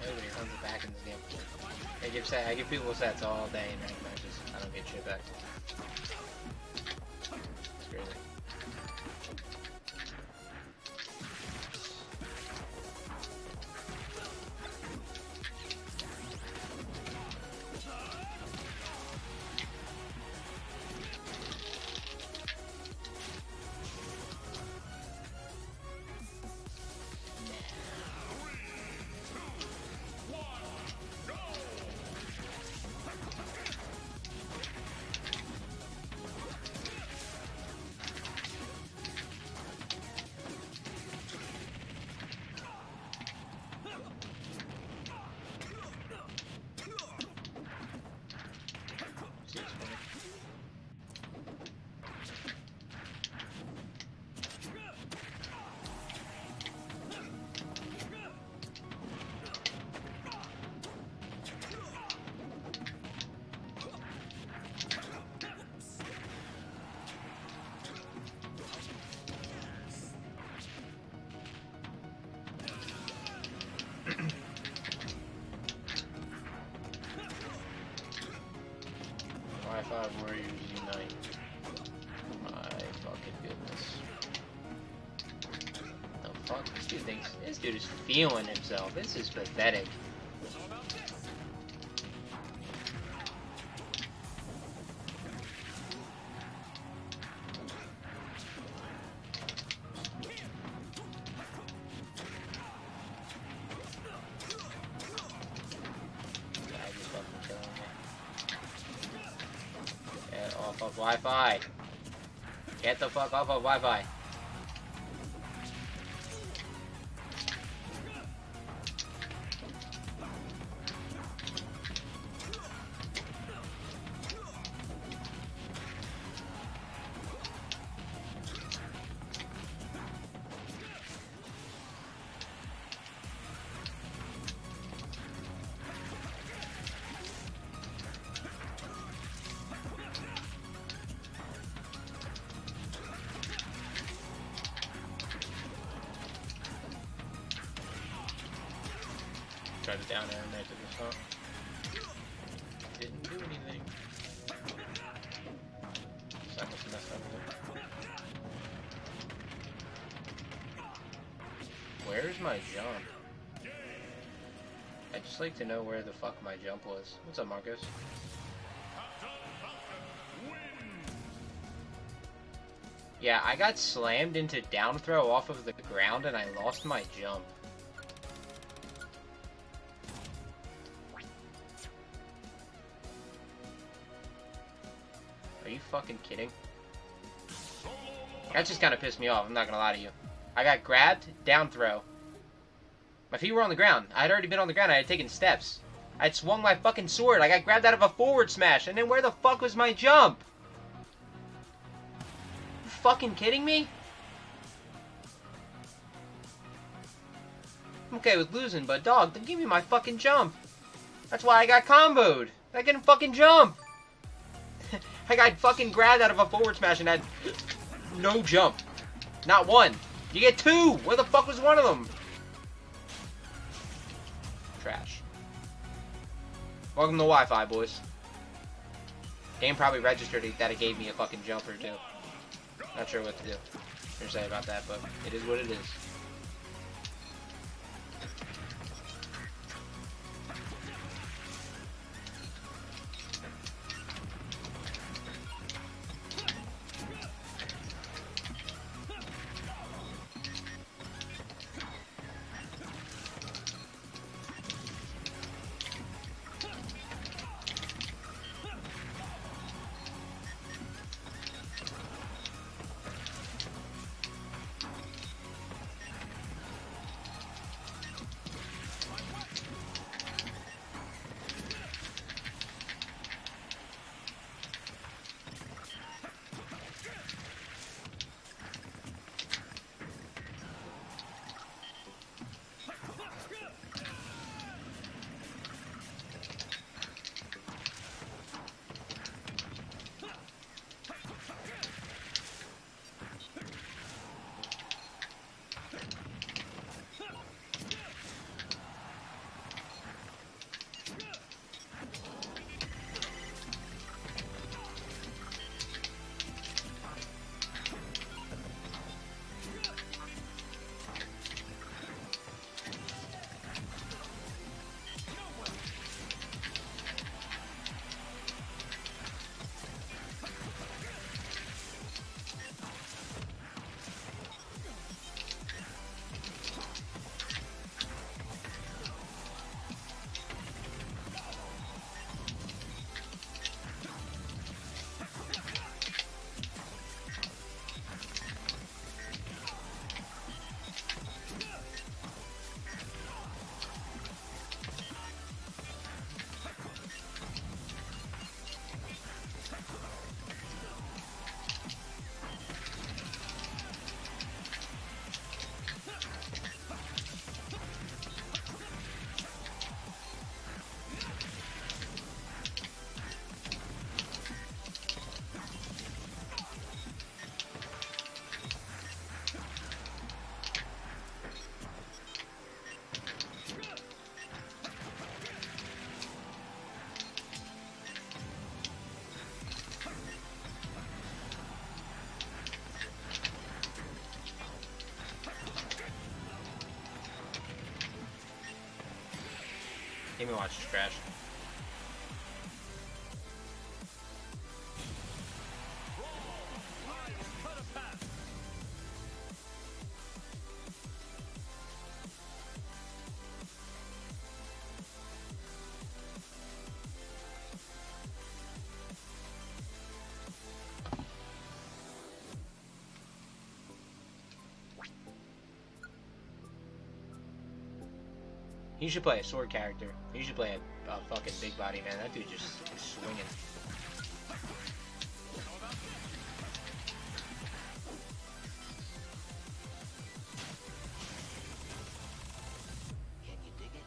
Nobody runs it back in this game. I give people sets all day in ranked matches. I don't get shit back. It's crazy. Wi-Fi Warriors Unite. My fucking goodness. The fuck? This dude is feeling himself. This is pathetic. Get off of Wi-Fi. Get the fuck off of Wi-Fi. Tried to down air and right to the top. Didn't do anything. So I must have messed up with it. Where's my jump? I'd just like to know where the fuck my jump was. What's up, Marcus? Yeah, I got slammed into down throw off of the ground and I lost my jump. Are you fucking kidding? That just kind of pissed me off, I'm not gonna lie to you. I got grabbed, down throw. My feet were on the ground. I had already been on the ground, I had taken steps. I had swung my fucking sword, I got grabbed out of a forward smash, and then where the fuck was my jump? You fucking kidding me? I'm okay with losing, but dog, then give me my fucking jump. That's why I got comboed. I couldn't fucking jump. I got fucking grabbed out of a forward smash and had no jump. Not one. You get two! Where the fuck was one of them? Trash. Welcome to Wi-Fi, boys. Game probably registered that it gave me a fucking jump or two. Not sure what to do. Or say about that, but it is what it is. me watch this trash. You should play a sword character. You should play a fucking big body, man. That dude just is swinging. Can you dig it?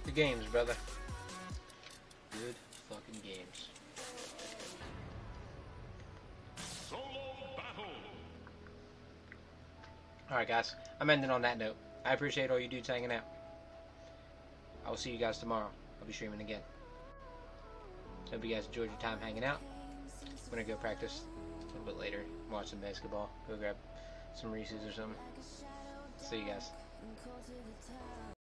Good games, brother. Good fucking games. Solo battle. Alright, guys. I'm ending on that note. I appreciate all you dudes hanging out. I will see you guys tomorrow. I'll be streaming again. Hope you guys enjoyed your time hanging out. I'm gonna go practice a little bit later. Watch some basketball. Go grab some Reese's or something. See you guys.